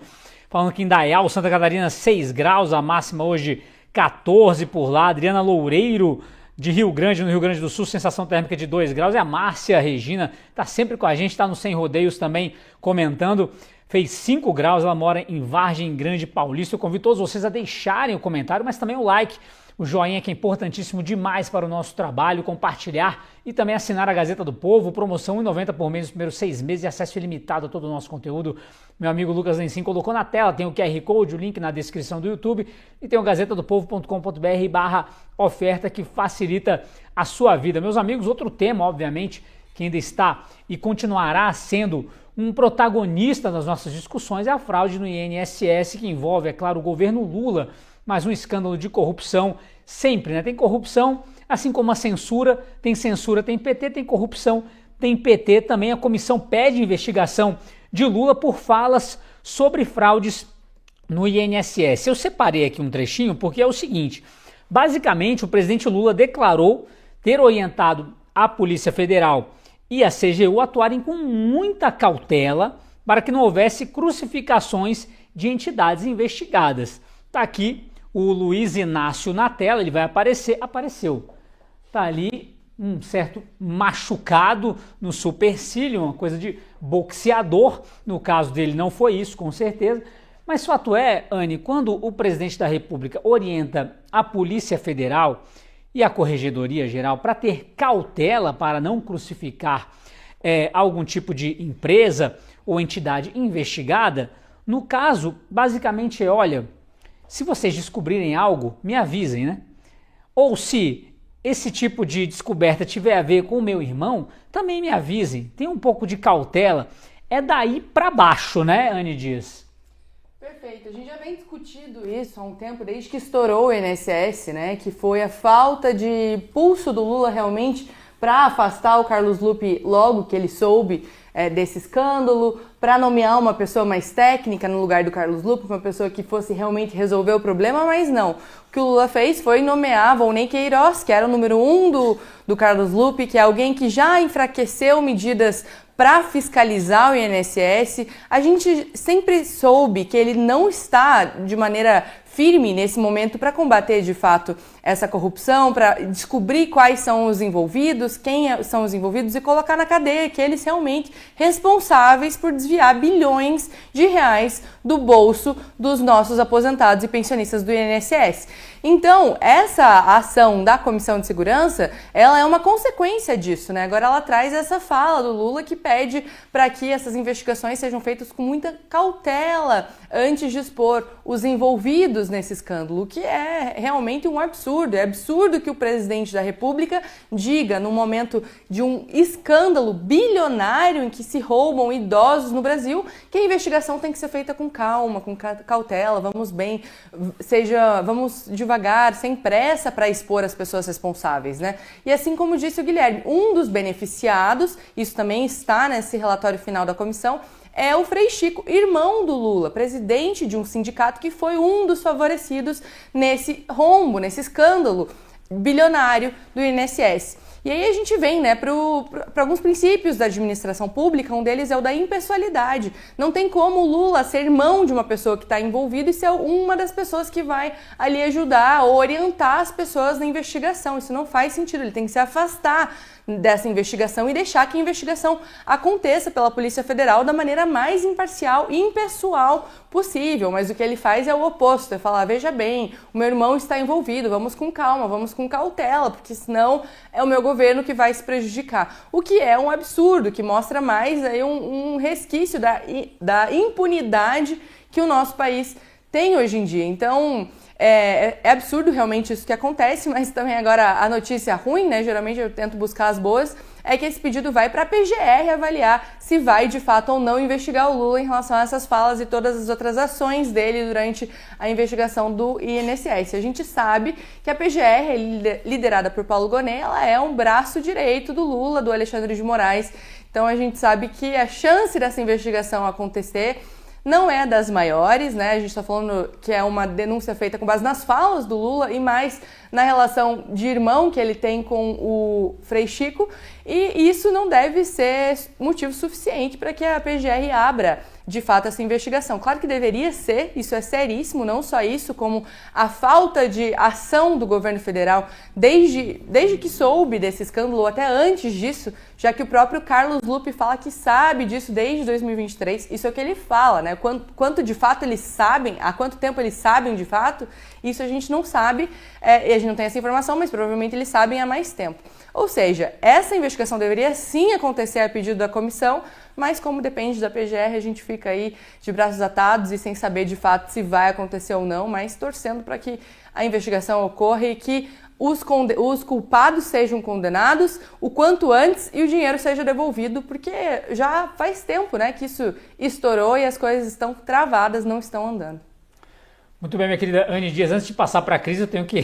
falando que em Dayal, Santa Catarina, 6 graus, a máxima hoje 14 por lá. Adriana Loureiro, de Rio Grande, no Rio Grande do Sul, sensação térmica de 2 graus. E a Márcia Regina tá sempre com a gente, tá no 100 Rodeios também comentando. Fez 5 graus, ela mora em Vargem Grande Paulista. Eu convido todos vocês a deixarem o comentário, mas também o like, o joinha, que é importantíssimo demais para o nosso trabalho, compartilhar e também assinar a Gazeta do Povo, promoção R$1,90 por mês nos primeiros 6 meses e acesso ilimitado a todo o nosso conteúdo. Meu amigo Lucas Lencin colocou na tela, tem o QR Code, o link na descrição do YouTube e tem o gazetadopovo.com.br/oferta que facilita a sua vida. Meus amigos, outro tema, obviamente, que ainda está e continuará sendo um protagonista das nossas discussões é a fraude no INSS, que envolve, é claro, o governo Lula, mas um escândalo de corrupção sempre, né? Tem corrupção, assim como a censura, tem PT, tem corrupção, tem PT também. A comissão pede investigação de Lula por falas sobre fraudes no INSS. Eu separei aqui um trechinho porque é o seguinte, basicamente o presidente Lula declarou ter orientado a Polícia Federal e a CGU atuarem com muita cautela para que não houvesse crucificações de entidades investigadas. Tá aqui o Luiz Inácio na tela, ele vai aparecer, apareceu. Tá ali um certo machucado no supercílio, uma coisa de boxeador, no caso dele não foi isso, com certeza. Mas fato é, Anne, quando o presidente da República orienta a Polícia Federal e a Corregedoria Geral para ter cautela para não crucificar algum tipo de empresa ou entidade investigada, no caso, basicamente olha, se vocês descobrirem algo, me avisem, né? Ou se esse tipo de descoberta tiver a ver com o meu irmão, também me avisem, tem um pouco de cautela, é daí para baixo, né, Anne Dias? Perfeito, a gente já vem discutindo isso há um tempo, desde que estourou o INSS, né, que foi a falta de pulso do Lula realmente para afastar o Carlos Lupe logo que ele soube desse escândalo, para nomear uma pessoa mais técnica no lugar do Carlos Lupe, uma pessoa que fosse realmente resolver o problema, mas não. O que o Lula fez foi nomear Volney Queiroz, que era o número 1 do Carlos Lupe, que é alguém que já enfraqueceu medidas para fiscalizar o INSS. A gente sempre soube que ele não está de maneira firme nesse momento para combater de fato essa corrupção, para descobrir quais são os envolvidos, quem são os envolvidos e colocar na cadeia aqueles realmente responsáveis por desviar bilhões de reais do bolso dos nossos aposentados e pensionistas do INSS. Então, essa ação da Comissão de Segurança, ela é uma consequência disso, né? Agora ela traz essa fala do Lula que pede para que essas investigações sejam feitas com muita cautela antes de expor os envolvidos nesse escândalo, o que é realmente um absurdo. É absurdo que o presidente da República diga, no momento de um escândalo bilionário em que se roubam idosos no Brasil, que a investigação tem que ser feita com calma, com cautela, vamos vamos devagar, sem pressa para expor as pessoas responsáveis, né? E assim como disse o Guilherme, um dos beneficiados, isso também está nesse relatório final da comissão, é o Frei Chico, irmão do Lula, presidente de um sindicato que foi um dos favorecidos nesse rombo, nesse escândalo bilionário do INSS. E aí a gente vem, né, para alguns princípios da administração pública, um deles é o da impessoalidade. Não tem como o Lula ser irmão de uma pessoa que está envolvida e ser uma das pessoas que vai ali ajudar ou orientar as pessoas na investigação. Isso não faz sentido, ele tem que se afastar dessa investigação e deixar que a investigação aconteça pela Polícia Federal da maneira mais imparcial e impessoal possível, mas o que ele faz é o oposto, é falar, veja bem, o meu irmão está envolvido, vamos com calma, vamos com cautela, porque senão é o meu governo que vai se prejudicar, o que é um absurdo, que mostra mais aí um resquício da impunidade que o nosso país tem hoje em dia. Então, é absurdo realmente isso que acontece, mas também agora a notícia ruim, né? Geralmente eu tento buscar as boas, é que esse pedido vai para a PGR avaliar se vai de fato ou não investigar o Lula em relação a essas falas e todas as outras ações dele durante a investigação do INSS. A gente sabe que a PGR, liderada por Paulo Gonet, ela é um braço direito do Lula, do Alexandre de Moraes. Então a gente sabe que a chance dessa investigação acontecer não é das maiores, né? A gente está falando que é uma denúncia feita com base nas falas do Lula e mais na relação de irmão que ele tem com o Frei Chico, e isso não deve ser motivo suficiente para que a PGR abra de fato essa investigação. Claro que deveria ser, isso é seríssimo, não só isso, como a falta de ação do governo federal desde que soube desse escândalo, ou até antes disso, já que o próprio Carlos Lupe fala que sabe disso desde 2023, isso é o que ele fala, né? Quanto de fato eles sabem, há quanto tempo eles sabem de fato, isso a gente não sabe, e a gente não tem essa informação, mas provavelmente eles sabem há mais tempo. Ou seja, essa investigação deveria sim acontecer a pedido da comissão, mas como depende da PGR, a gente fica aí de braços atados e sem saber de fato se vai acontecer ou não, mas torcendo para que a investigação ocorra e que os culpados sejam condenados o quanto antes e o dinheiro seja devolvido, porque já faz tempo, né, que isso estourou e as coisas estão travadas, não estão andando. Muito bem, minha querida Anne Dias. Antes de passar para a Cris, eu tenho que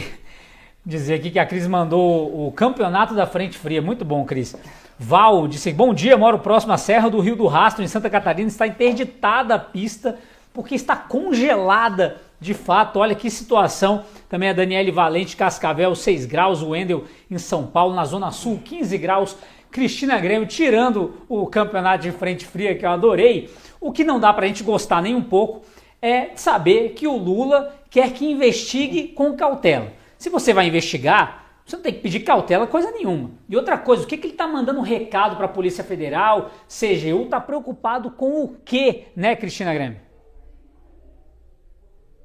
dizer aqui que a Cris mandou o campeonato da Frente Fria. Muito bom, Cris. Val disse: bom dia, moro próximo à Serra do Rio do Rastro, em Santa Catarina. Está interditada a pista porque está congelada de fato. Olha que situação. Também a Daniele Valente, Cascavel, 6 graus. O Wendel em São Paulo, na Zona Sul, 15 graus. Cristina Grêmio tirando o campeonato de Frente Fria, que eu adorei. O que não dá pra gente gostar nem um pouco é saber que o Lula quer que investigue com cautela. Se você vai investigar, você não tem que pedir cautela coisa nenhuma. E outra coisa, o que ele está mandando recado para a Polícia Federal, CGU, está preocupado com o quê, né, Cristina Grêmio?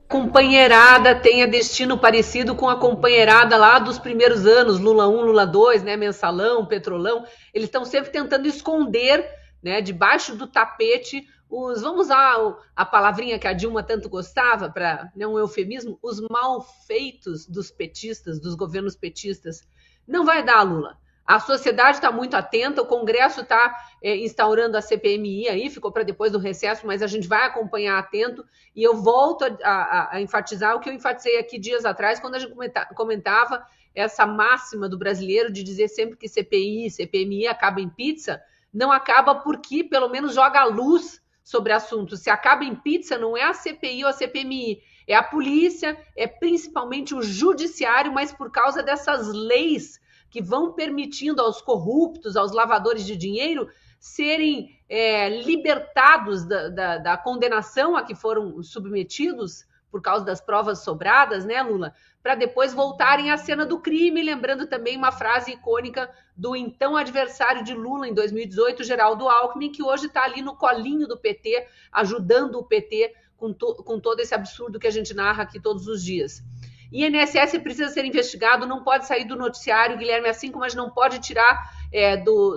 Companheirada tenha destino parecido com a companheirada lá dos primeiros anos, Lula 1, Lula 2, né, Mensalão, Petrolão. Eles estão sempre tentando esconder, né, debaixo do tapete vamos usar a palavrinha que a Dilma tanto gostava, para não um eufemismo, os malfeitos dos petistas, dos governos petistas. Não vai dar, Lula. A sociedade está muito atenta, o Congresso está instaurando a CPMI aí, ficou para depois do recesso, mas a gente vai acompanhar atento, e eu volto a enfatizar o que eu enfatizei aqui dias atrás, quando a gente comentava essa máxima do brasileiro de dizer sempre que CPMI acaba em pizza. Não acaba porque pelo menos joga a luz sobre assunto. Se acaba em pizza, não é a CPI ou a CPMI, é a polícia, é principalmente o judiciário, mas por causa dessas leis que vão permitindo aos corruptos, aos lavadores de dinheiro, serem libertados da condenação a que foram submetidos por causa das provas sobradas, né, Lula? Para depois voltarem à cena do crime, lembrando também uma frase icônica do então adversário de Lula em 2018, Geraldo Alckmin, que hoje está ali no colinho do PT, ajudando o PT com todo esse absurdo que a gente narra aqui todos os dias. INSS precisa ser investigado, não pode sair do noticiário, Guilherme, assim como a gente não pode tirar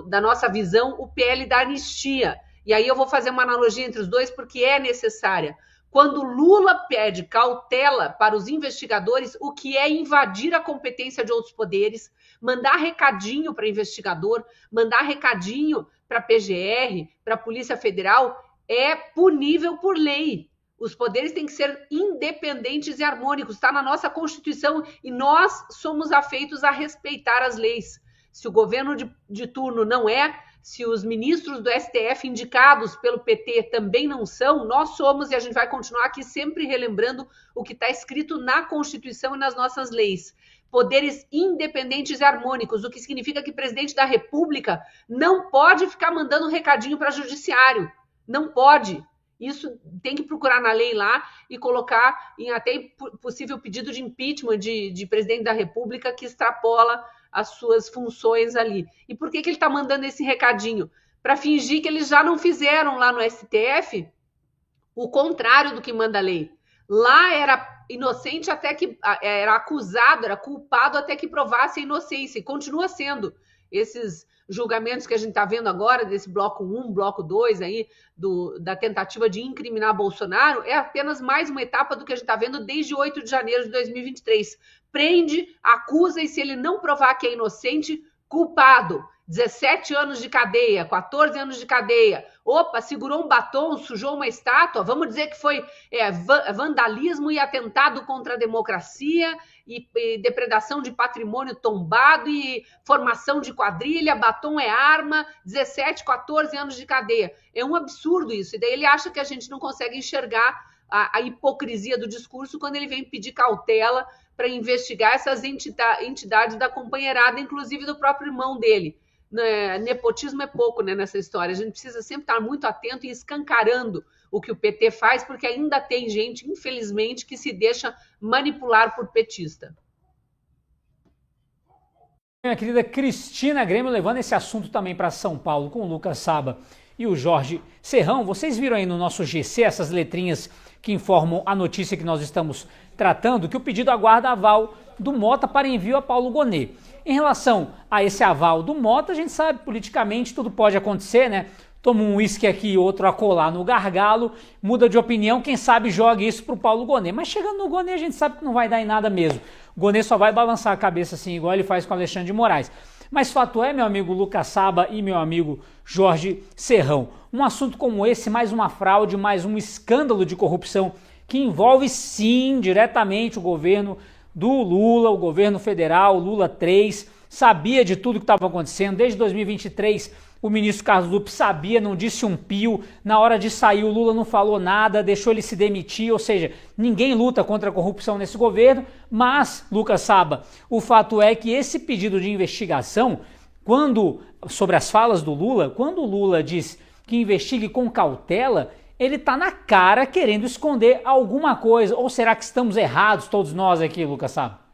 da nossa visão o PL da anistia. E aí eu vou fazer uma analogia entre os dois, porque é necessária. Quando Lula pede cautela para os investigadores, o que é invadir a competência de outros poderes, mandar recadinho para investigador, mandar recadinho para a PGR, para a Polícia Federal, é punível por lei. Os poderes têm que ser independentes e harmônicos, está na nossa Constituição e nós somos afeitos a respeitar as leis. Se o governo de turno não é, se os ministros do STF indicados pelo PT também não são, nós somos, e a gente vai continuar aqui sempre relembrando o que está escrito na Constituição e nas nossas leis. Poderes independentes e harmônicos, o que significa que o presidente da República não pode ficar mandando recadinho para o judiciário. Não pode. Isso tem que procurar na lei lá e colocar em até possível pedido de impeachment de presidente da República que extrapola as suas funções ali. E por que ele está mandando esse recadinho? Para fingir que eles já não fizeram lá no STF o contrário do que manda a lei. Lá era inocente até que era acusado, era culpado até que provasse a inocência, e continua sendo. Esses julgamentos que a gente está vendo agora, desse bloco 1, bloco 2 aí, da tentativa de incriminar Bolsonaro, é apenas mais uma etapa do que a gente está vendo desde 8 de janeiro de 2023. Prende, acusa, e se ele não provar que é inocente, culpado. 17 anos de cadeia, 14 anos de cadeia. Opa, segurou um batom, sujou uma estátua, vamos dizer que foi vandalismo e atentado contra a democracia, e depredação de patrimônio tombado, e formação de quadrilha, batom é arma, 17, 14 anos de cadeia. É um absurdo isso, e daí ele acha que a gente não consegue enxergar a hipocrisia do discurso quando ele vem pedir cautela para investigar essas entidades da companheirada, inclusive do próprio irmão dele. Nepotismo é pouco, né, nessa história. A gente precisa sempre estar muito atento e escancarando o que o PT faz, porque ainda tem gente, infelizmente, que se deixa manipular por petista. Minha querida Cristina Grêmio, levando esse assunto também para São Paulo com o Lucas Saba e o Jorge Serrão. Vocês viram aí no nosso GC essas letrinhas que informam a notícia que nós estamos tratando, que o pedido aguarda aval do Mota para envio a Paulo Gonet. Em relação a esse aval do Mota, a gente sabe, politicamente tudo pode acontecer, né? Toma um uísque aqui e outro acolá no gargalo, muda de opinião, quem sabe joga isso para o Paulo Gonet. Mas chegando no Gonet, a gente sabe que não vai dar em nada mesmo. O Gonê só vai balançar a cabeça assim, igual ele faz com o Alexandre de Moraes. Mas fato é, meu amigo Lucas Saba e meu amigo Jorge Serrão, um assunto como esse, mais uma fraude, mais um escândalo de corrupção que envolve sim diretamente o governo do Lula, o governo federal, Lula 3, sabia de tudo que estava acontecendo. Desde 2023 o ministro Carlos Lupe sabia, não disse um pio, na hora de sair o Lula não falou nada, deixou ele se demitir, ou seja, ninguém luta contra a corrupção nesse governo, mas, Lucas Saba, o fato é que esse pedido de investigação, sobre as falas do Lula, quando o Lula diz que investigue com cautela, ele tá na cara querendo esconder alguma coisa, ou será que estamos errados todos nós aqui, Lucas Saba?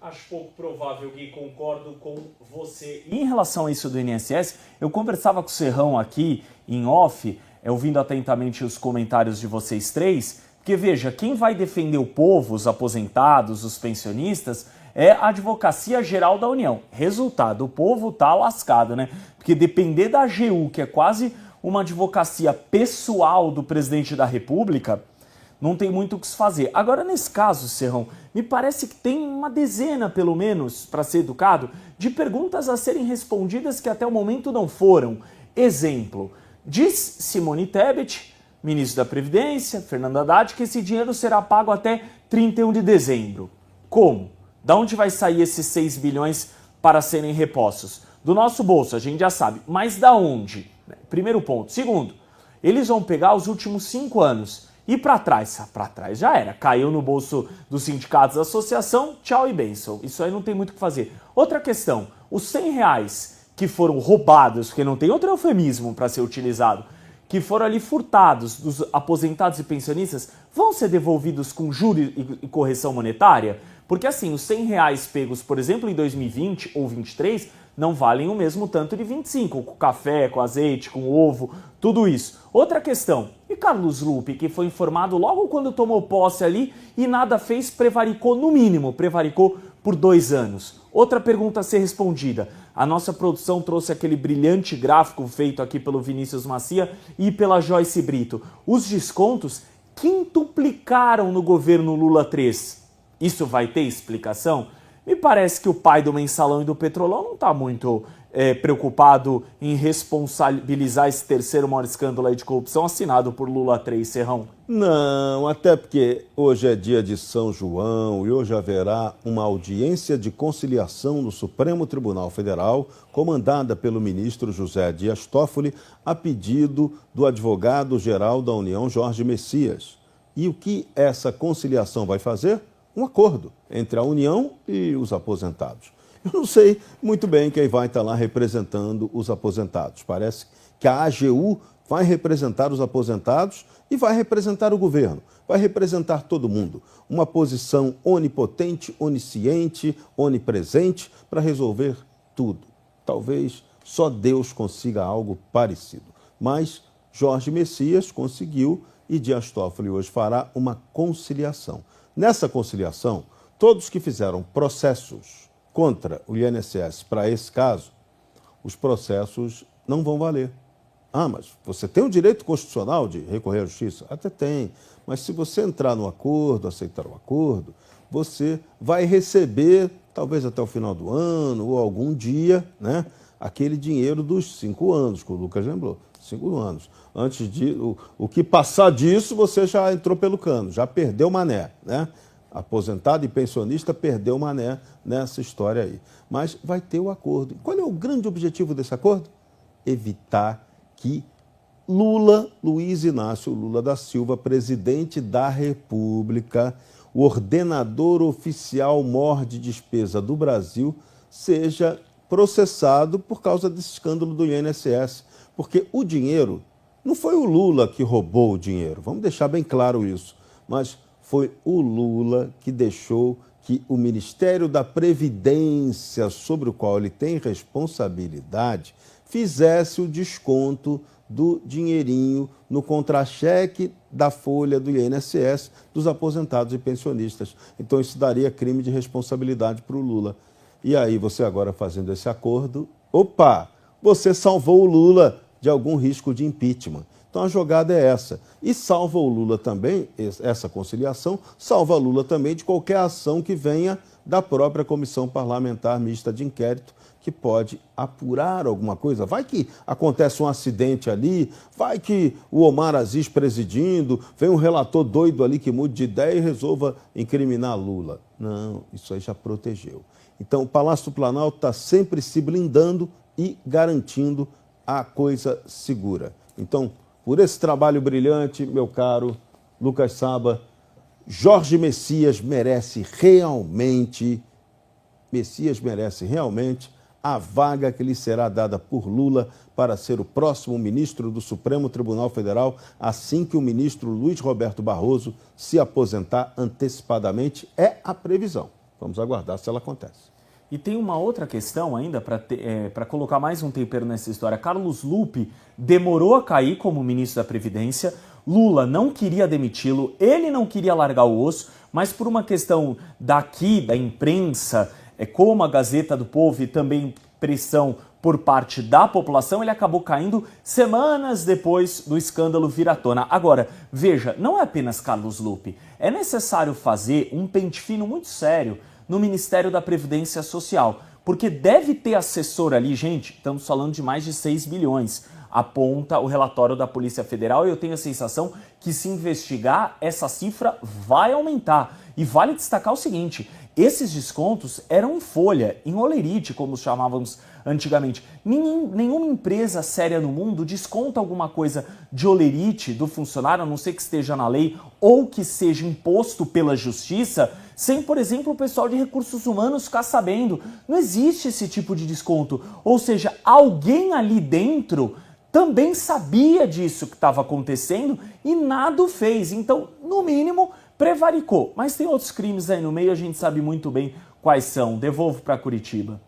Acho pouco provável, Gui, concordo com você. E em relação a isso do INSS, eu conversava com o Serrão aqui em off, ouvindo atentamente os comentários de vocês três, porque veja, quem vai defender o povo, os aposentados, os pensionistas, é a Advocacia Geral da União. Resultado, o povo tá lascado, né? Porque depender da AGU, que é quase uma advocacia pessoal do presidente da República, não tem muito o que se fazer. Agora, nesse caso, Serrão, me parece que tem uma dezena, pelo menos, para ser educado, de perguntas a serem respondidas que até o momento não foram. Exemplo, diz Simone Tebet, ministro da Previdência, Fernando Haddad, que esse dinheiro será pago até 31 de dezembro. Como? Da onde vai sair esses 6 bilhões para serem repostos? Do nosso bolso, a gente já sabe. Mas da onde? Primeiro ponto. Segundo, eles vão pegar os últimos 5 anos. E para trás já era. Caiu no bolso dos sindicatos da associação, tchau e bênção. Isso aí não tem muito o que fazer. Outra questão, os R$100 que foram roubados, porque não tem outro eufemismo para ser utilizado, que foram ali furtados dos aposentados e pensionistas, vão ser devolvidos com juros e correção monetária? Porque assim, os R$100 pegos, por exemplo, em 2020 ou 2023, não valem o mesmo tanto de 25, com café, com azeite, com ovo, tudo isso. Outra questão, e Carlos Lupe, que foi informado logo quando tomou posse ali e nada fez, prevaricou no mínimo, prevaricou por 2 anos. Outra pergunta a ser respondida, a nossa produção trouxe aquele brilhante gráfico feito aqui pelo Vinícius Macia e pela Joyce Brito. Os descontos quintuplicaram no governo Lula 3. Isso vai ter explicação? Me parece que o pai do Mensalão e do Petrolão não está muito preocupado em responsabilizar esse terceiro maior escândalo aí de corrupção assinado por Lula 3, Serrão. Não, até porque hoje é dia de São João e hoje haverá uma audiência de conciliação no Supremo Tribunal Federal, comandada pelo ministro José Dias Toffoli, a pedido do advogado-geral da União, Jorge Messias. E o que essa conciliação vai fazer? Um acordo entre a União e os aposentados. Eu não sei muito bem quem vai estar lá representando os aposentados. Parece que a AGU vai representar os aposentados e vai representar o governo, vai representar todo mundo. Uma posição onipotente, onisciente, onipresente para resolver tudo. Talvez só Deus consiga algo parecido. Mas Jorge Messias conseguiu e Dias Toffoli hoje fará uma conciliação. Nessa conciliação, todos que fizeram processos contra o INSS para esse caso, os processos não vão valer. Ah, mas você tem o direito constitucional de recorrer à justiça? Até tem, mas se você entrar no acordo, aceitar o acordo, você vai receber, talvez até o final do ano ou algum dia, né, aquele dinheiro dos 5 anos, que o Lucas lembrou, 5 anos. Antes de o que passar disso, você já entrou pelo cano, já perdeu mané, né? Aposentado e pensionista perdeu mané nessa história aí. Mas vai ter o acordo. Qual é o grande objetivo desse acordo? Evitar que Luiz Inácio Lula da Silva, presidente da República, o ordenador oficial maior de despesa do Brasil, seja processado por causa desse escândalo do INSS. Porque o dinheiro, não foi o Lula que roubou o dinheiro, vamos deixar bem claro isso, mas foi o Lula que deixou que o Ministério da Previdência, sobre o qual ele tem responsabilidade, fizesse o desconto do dinheirinho no contra-cheque da folha do INSS dos aposentados e pensionistas. Então isso daria crime de responsabilidade para o Lula. E aí você agora fazendo esse acordo, opa, você salvou o Lula de algum risco de impeachment. Então a jogada é essa. E salva o Lula também, essa conciliação, salva Lula também de qualquer ação que venha da própria Comissão Parlamentar Mista de Inquérito, que pode apurar alguma coisa. Vai que acontece um acidente ali, vai que o Omar Aziz presidindo, vem um relator doido ali que mude de ideia e resolva incriminar Lula. Não, isso aí já protegeu. Então o Palácio do Planalto está sempre se blindando e garantindo a coisa segura. Então, por esse trabalho brilhante, meu caro Lucas Saba, Jorge Messias merece realmente a vaga que lhe será dada por Lula para ser o próximo ministro do Supremo Tribunal Federal, assim que o ministro Luiz Roberto Barroso se aposentar antecipadamente. É a previsão. Vamos aguardar se ela acontece. E tem uma outra questão ainda para colocar mais um tempero nessa história. Carlos Lupe demorou a cair como ministro da Previdência, Lula não queria demiti-lo, ele não queria largar o osso, mas por uma questão daqui, da imprensa, como a Gazeta do Povo e também pressão por parte da população, ele acabou caindo semanas depois do escândalo vir à tona. Agora, veja, não é apenas Carlos Lupe, é necessário fazer um pente fino muito sério no Ministério da Previdência Social, porque deve ter assessor ali, gente, estamos falando de mais de 6 bilhões, aponta o relatório da Polícia Federal, e eu tenho a sensação que se investigar, essa cifra vai aumentar. E vale destacar o seguinte, esses descontos eram em folha, em olerite, como chamávamos antigamente. Nenhuma empresa séria no mundo desconta alguma coisa de olerite do funcionário, a não ser que esteja na lei ou que seja imposto pela justiça, sem, por exemplo, o pessoal de recursos humanos ficar sabendo. Não existe esse tipo de desconto. Ou seja, alguém ali dentro também sabia disso que estava acontecendo e nada o fez. Então, no mínimo, prevaricou. Mas tem outros crimes aí no meio, a gente sabe muito bem quais são. Devolvo para Curitiba.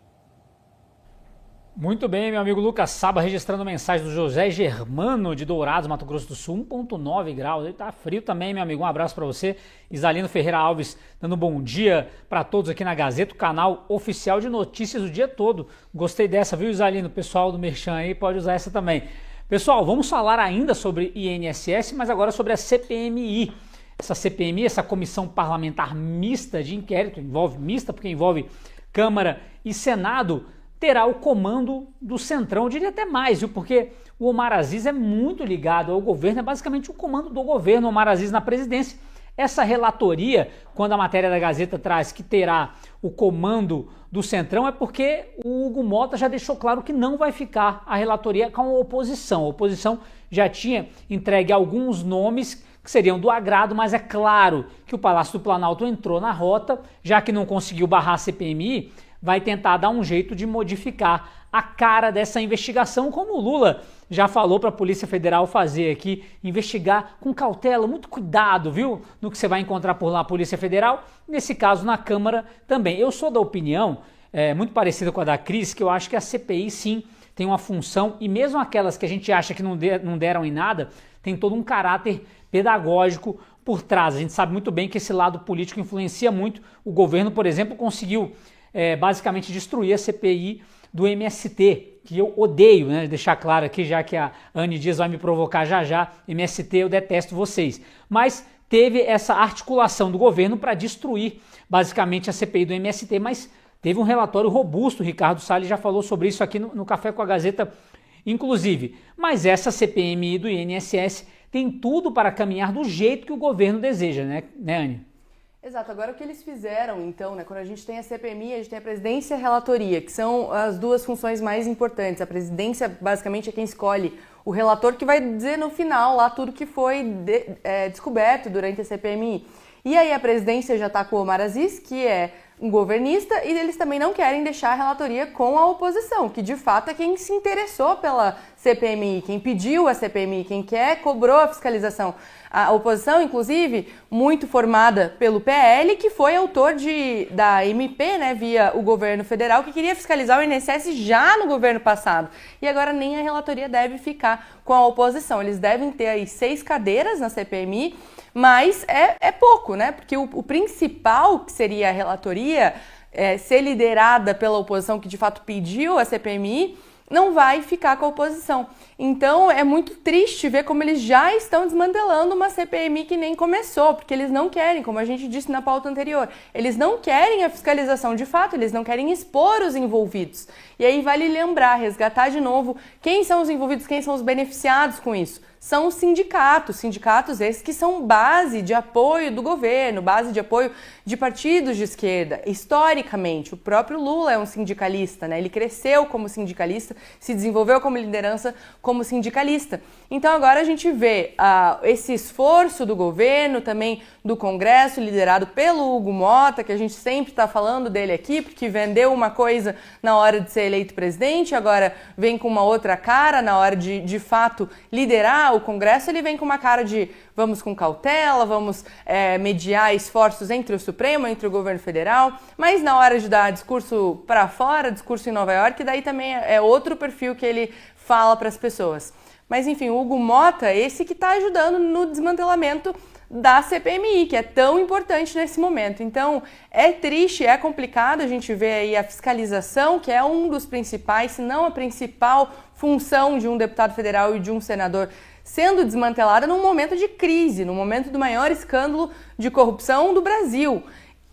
Muito bem, meu amigo Lucas Saba registrando mensagem do José Germano de Dourados, Mato Grosso do Sul, 1,9 graus. Ele tá frio também, meu amigo. Um abraço para você. Isalino Ferreira Alves dando bom dia para todos aqui na Gazeta, o canal oficial de notícias o dia todo. Gostei dessa, viu, Isalino? O pessoal do Merchan aí pode usar essa também. Pessoal, vamos falar ainda sobre INSS, mas agora sobre a CPMI. Essa CPMI, essa Comissão Parlamentar Mista de Inquérito, envolve mista porque envolve Câmara e Senado, terá o comando do Centrão, eu diria até mais, viu? Porque o Omar Aziz é muito ligado ao governo, é basicamente o comando do governo, o Omar Aziz na presidência. Essa relatoria, quando a matéria da Gazeta traz que terá o comando do Centrão, é porque o Hugo Mota já deixou claro que não vai ficar a relatoria com a oposição. A oposição já tinha entregue alguns nomes que seriam do agrado, mas é claro que o Palácio do Planalto entrou na rota, já que não conseguiu barrar a CPMI, vai tentar dar um jeito de modificar a cara dessa investigação, como o Lula já falou para a Polícia Federal fazer aqui, investigar com cautela, muito cuidado, viu, no que você vai encontrar por lá, a Polícia Federal, nesse caso na Câmara também. Eu sou da opinião, muito parecida com a da Cris, que eu acho que a CPI sim tem uma função, e mesmo aquelas que a gente acha que não deram em nada, tem todo um caráter pedagógico por trás. A gente sabe muito bem que esse lado político influencia muito. O governo, por exemplo, conseguiu basicamente destruir a CPI do MST, que eu odeio, né? Deixar claro aqui, já que a Anne Dias vai me provocar já, MST, eu detesto vocês. Mas teve essa articulação do governo para destruir basicamente a CPI do MST, mas teve um relatório robusto, o Ricardo Salles já falou sobre isso aqui no Café com a Gazeta, inclusive. Mas essa CPMI do INSS tem tudo para caminhar do jeito que o governo deseja, né Anne? Exato, agora o que eles fizeram, então, né, quando a gente tem a CPMI, a gente tem a presidência e a relatoria, que são as duas funções mais importantes. A presidência, basicamente, é quem escolhe o relator, que vai dizer no final lá tudo que foi descoberto durante a CPMI. E aí a presidência já está com o Omar Aziz, que é um governista, e eles também não querem deixar a relatoria com a oposição, que de fato é quem se interessou pela CPMI, quem pediu a CPMI, quem cobrou a fiscalização. A oposição, inclusive, muito formada pelo PL, que foi autor da MP, né, via o governo federal, que queria fiscalizar o INSS já no governo passado. E agora nem a relatoria deve ficar com a oposição. Eles devem ter aí 6 cadeiras na CPMI, mas é pouco, né? Porque o principal, que seria a relatoria, ser liderada pela oposição, que de fato pediu a CPMI, não vai ficar com a oposição. Então é muito triste ver como eles já estão desmantelando uma CPMI que nem começou, porque eles não querem, como a gente disse na pauta anterior, eles não querem a fiscalização de fato, eles não querem expor os envolvidos. E aí vale lembrar, resgatar de novo quem são os envolvidos, quem são os beneficiados com isso. São os sindicatos esses que são base de apoio do governo, base de apoio de partidos de esquerda. Historicamente, o próprio Lula é um sindicalista, né? Ele cresceu como sindicalista, se desenvolveu como liderança como sindicalista. Então agora a gente vê esse esforço do governo, também do Congresso, liderado pelo Hugo Motta, que a gente sempre está falando dele aqui, porque vendeu uma coisa na hora de ser eleito presidente, agora vem com uma outra cara na hora de fato liderar o Congresso. Ele vem com uma cara de vamos com cautela, vamos mediar esforços entre o Supremo, entre o governo federal, mas na hora de dar discurso para fora, discurso em Nova York, daí também é outro perfil que ele fala para as pessoas. Mas enfim, o Hugo Motta, esse que está ajudando no desmantelamento da CPMI, que é tão importante nesse momento. Então, é triste, é complicado a gente ver aí a fiscalização, que é um dos principais, se não a principal função de um deputado federal e de um senador, sendo desmantelada num momento de crise, no momento do maior escândalo de corrupção do Brasil.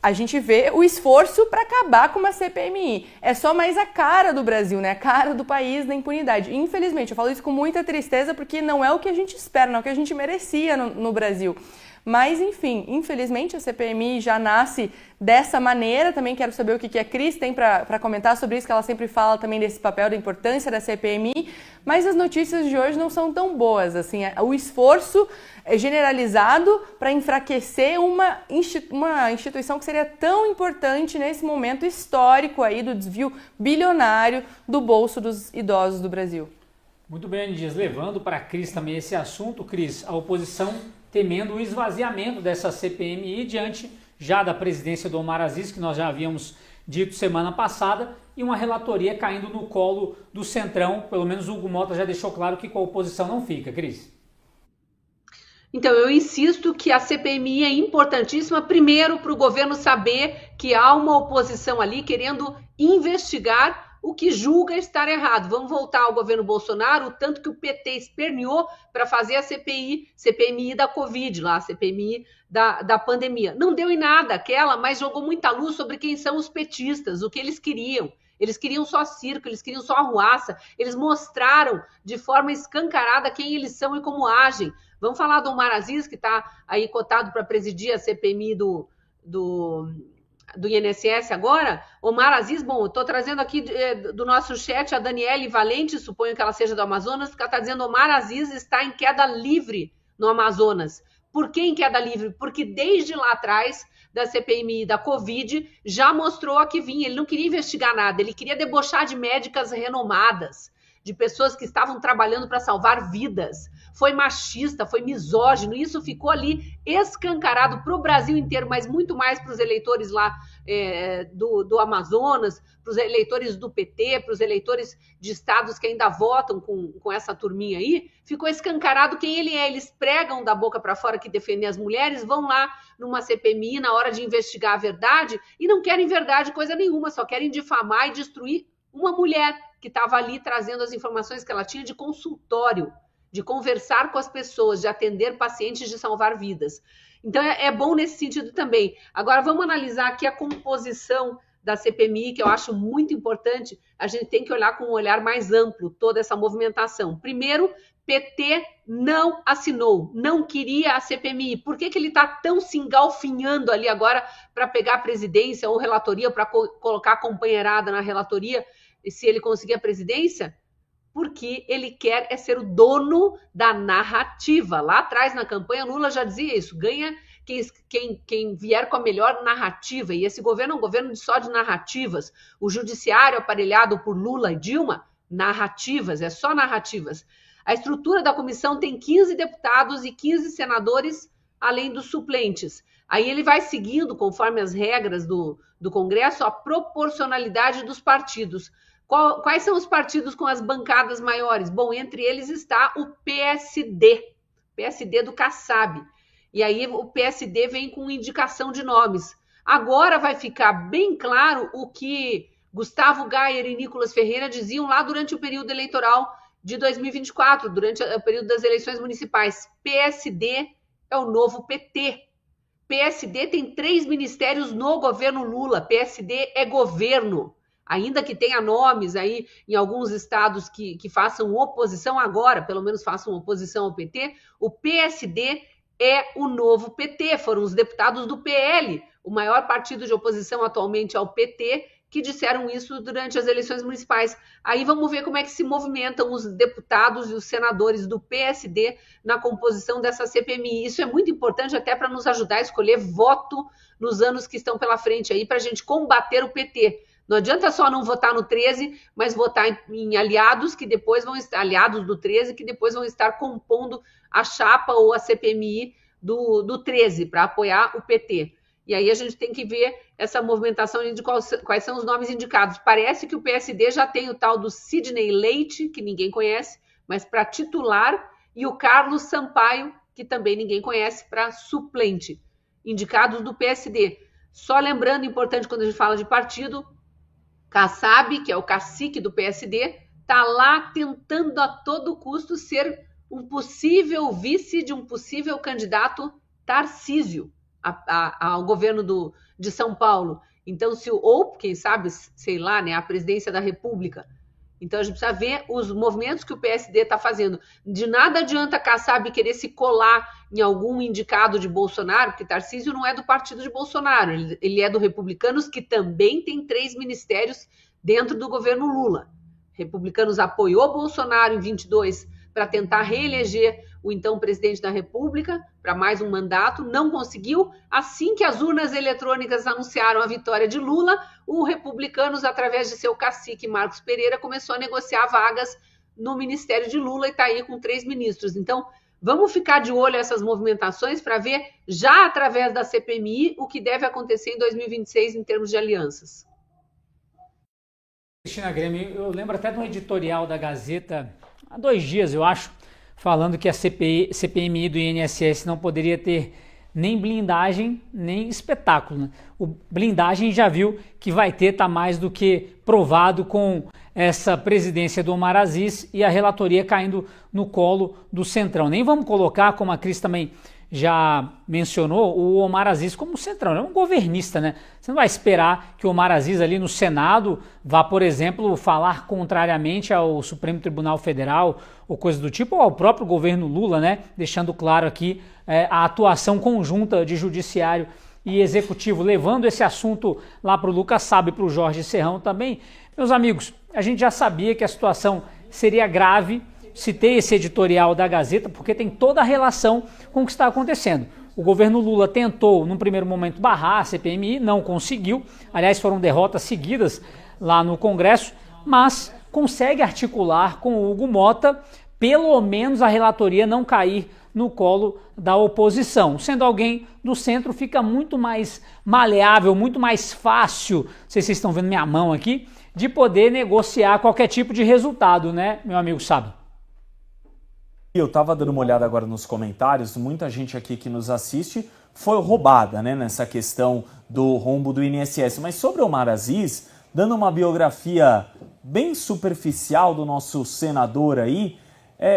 A gente vê o esforço para acabar com uma CPMI. É só mais a cara do Brasil, né? A cara do país da impunidade. Infelizmente, eu falo isso com muita tristeza porque não é o que a gente espera, não é o que a gente merecia no Brasil. Mas, enfim, infelizmente a CPMI já nasce dessa maneira. Também quero saber o que a Cris tem para comentar sobre isso, que ela sempre fala também desse papel, da importância da CPMI. Mas as notícias de hoje não são tão boas. Assim, o esforço é generalizado para enfraquecer uma instituição que seria tão importante nesse momento histórico aí do desvio bilionário do bolso dos idosos do Brasil. Muito bem, Dias, levando para a Cris também esse assunto, Cris, a oposição temendo o esvaziamento dessa CPMI diante já da presidência do Omar Aziz, que nós já havíamos dito semana passada, e uma relatoria caindo no colo do Centrão. Pelo menos o Hugo Motta já deixou claro que com a oposição não fica. Cris? Então, eu insisto que a CPMI é importantíssima, primeiro, para o governo saber que há uma oposição ali querendo investigar o que julga estar errado. Vamos voltar ao governo Bolsonaro, o tanto que o PT esperneou para fazer a CPMI da Covid, lá, a CPMI da pandemia. Não deu em nada aquela, mas jogou muita luz sobre quem são os petistas, o que eles queriam. Eles queriam só circo, eles queriam só arruaça, eles mostraram de forma escancarada quem eles são e como agem. Vamos falar do Omar Aziz, que está aí cotado para presidir a CPMI do INSS agora. Omar Aziz, bom, eu estou trazendo aqui do nosso chat a Daniele Valente, suponho que ela seja do Amazonas, porque ela está dizendo que Omar Aziz está em queda livre no Amazonas. Por que em queda livre? Porque desde lá atrás da CPMI da Covid já mostrou a que vinha. Ele não queria investigar nada, ele queria debochar de médicas renomadas, de pessoas que estavam trabalhando para salvar vidas. Foi machista, foi misógino, isso ficou ali escancarado para o Brasil inteiro, mas muito mais para os eleitores lá do Amazonas, para os eleitores do PT, para os eleitores de estados que ainda votam com essa turminha aí. Ficou escancarado quem ele é. Eles pregam da boca para fora que defendem as mulheres, vão lá numa CPMI na hora de investigar a verdade e não querem verdade coisa nenhuma, só querem difamar e destruir uma mulher que estava ali trazendo as informações que ela tinha de consultório, de conversar com as pessoas, de atender pacientes, de salvar vidas. Então, é bom nesse sentido também. Agora, vamos analisar aqui a composição da CPMI, que eu acho muito importante. A gente tem que olhar com um olhar mais amplo toda essa movimentação. Primeiro, PT não assinou, não queria a CPMI. Por que ele está tão se engalfinhando ali agora para pegar a presidência ou relatoria, para colocar a companheirada na relatoria, se ele conseguir a presidência? Porque ele quer ser o dono da narrativa. Lá atrás, na campanha, Lula já dizia isso, ganha quem vier com a melhor narrativa, e esse governo é um governo só de narrativas. O judiciário aparelhado por Lula e Dilma, narrativas, é só narrativas. A estrutura da comissão tem 15 deputados e 15 senadores, além dos suplentes. Aí ele vai seguindo, conforme as regras do Congresso, a proporcionalidade dos partidos. Quais são os partidos com as bancadas maiores? Bom, entre eles está o PSD do Kassab. E aí o PSD vem com indicação de nomes. Agora vai ficar bem claro o que Gustavo Gayer e Nicolas Ferreira diziam lá durante o período eleitoral de 2024, durante o período das eleições municipais, PSD é o novo PT. PSD tem 3 ministérios no governo Lula. PSD é governo. Ainda que tenha nomes aí em alguns estados que façam oposição agora, pelo menos façam oposição ao PT, o PSD é o novo PT. Foram os deputados do PL, o maior partido de oposição atualmente ao PT, que disseram isso durante as eleições municipais. Aí vamos ver como é que se movimentam os deputados e os senadores do PSD na composição dessa CPMI. Isso é muito importante até para nos ajudar a escolher voto nos anos que estão pela frente aí, para a gente combater o PT. Não adianta só não votar no 13, mas votar em aliados que depois vão estar, aliados do 13, que depois vão estar compondo a chapa ou a CPMI do 13 para apoiar o PT. E aí a gente tem que ver essa movimentação de quais são os nomes indicados. Parece que o PSD já tem o tal do Sidney Leite, que ninguém conhece, mas para titular, e o Carlos Sampaio, que também ninguém conhece, para suplente. Indicados do PSD. Só lembrando, importante quando a gente fala de partido, Kassab, que é o cacique do PSD, está lá tentando a todo custo ser um possível vice de um possível candidato Tarcísio ao governo de São Paulo. Então, ou quem sabe, sei lá, né, a presidência da República. Então, a gente precisa ver os movimentos que o PSD está fazendo. De nada adianta Kassab querer se colar em algum indicado de Bolsonaro, porque Tarcísio não é do partido de Bolsonaro, ele é do Republicanos, que também tem 3 ministérios dentro do governo Lula. Republicanos apoiou Bolsonaro em 22 para tentar reeleger o então presidente da República para mais um mandato, não conseguiu. Assim que as urnas eletrônicas anunciaram a vitória de Lula, o Republicanos, através de seu cacique Marcos Pereira, começou a negociar vagas no ministério de Lula e está aí com 3 ministros. Então, vamos ficar de olho nessas movimentações para ver, já através da CPMI, o que deve acontecer em 2026 em termos de alianças. Cristina Grêmio, eu lembro até de um editorial da Gazeta, há 2 dias, eu acho, falando que a CPMI do INSS não poderia ter nem blindagem, nem espetáculo. Né? O blindagem já viu que vai ter, tá mais do que provado com essa presidência do Omar Aziz e a relatoria caindo no colo do Centrão. Nem vamos colocar, como a Cris também já mencionou, o Omar Aziz como Centrão. É um governista, né? Você não vai esperar que o Omar Aziz ali no Senado vá, por exemplo, falar contrariamente ao Supremo Tribunal Federal ou coisa do tipo, ou ao próprio governo Lula, né? Deixando claro aqui a atuação conjunta de judiciário e executivo, levando esse assunto lá para o Lucas Salles e para o Jorge Serrão também. Meus amigos, a gente já sabia que a situação seria grave. Citei esse editorial da Gazeta porque tem toda a relação com o que está acontecendo. O governo Lula tentou, num primeiro momento, barrar a CPMI, não conseguiu. Aliás, foram derrotas seguidas lá no Congresso, mas consegue articular com o Hugo Mota, pelo menos a relatoria não cair no colo da oposição. Sendo alguém do centro, fica muito mais maleável, muito mais fácil, não sei se vocês estão vendo minha mão aqui, de poder negociar qualquer tipo de resultado, né, meu amigo Sábio? Eu estava dando uma olhada agora nos comentários, muita gente aqui que nos assiste foi roubada, né, nessa questão do rombo do INSS. Mas sobre o Omar Aziz, dando uma biografia bem superficial do nosso senador aí,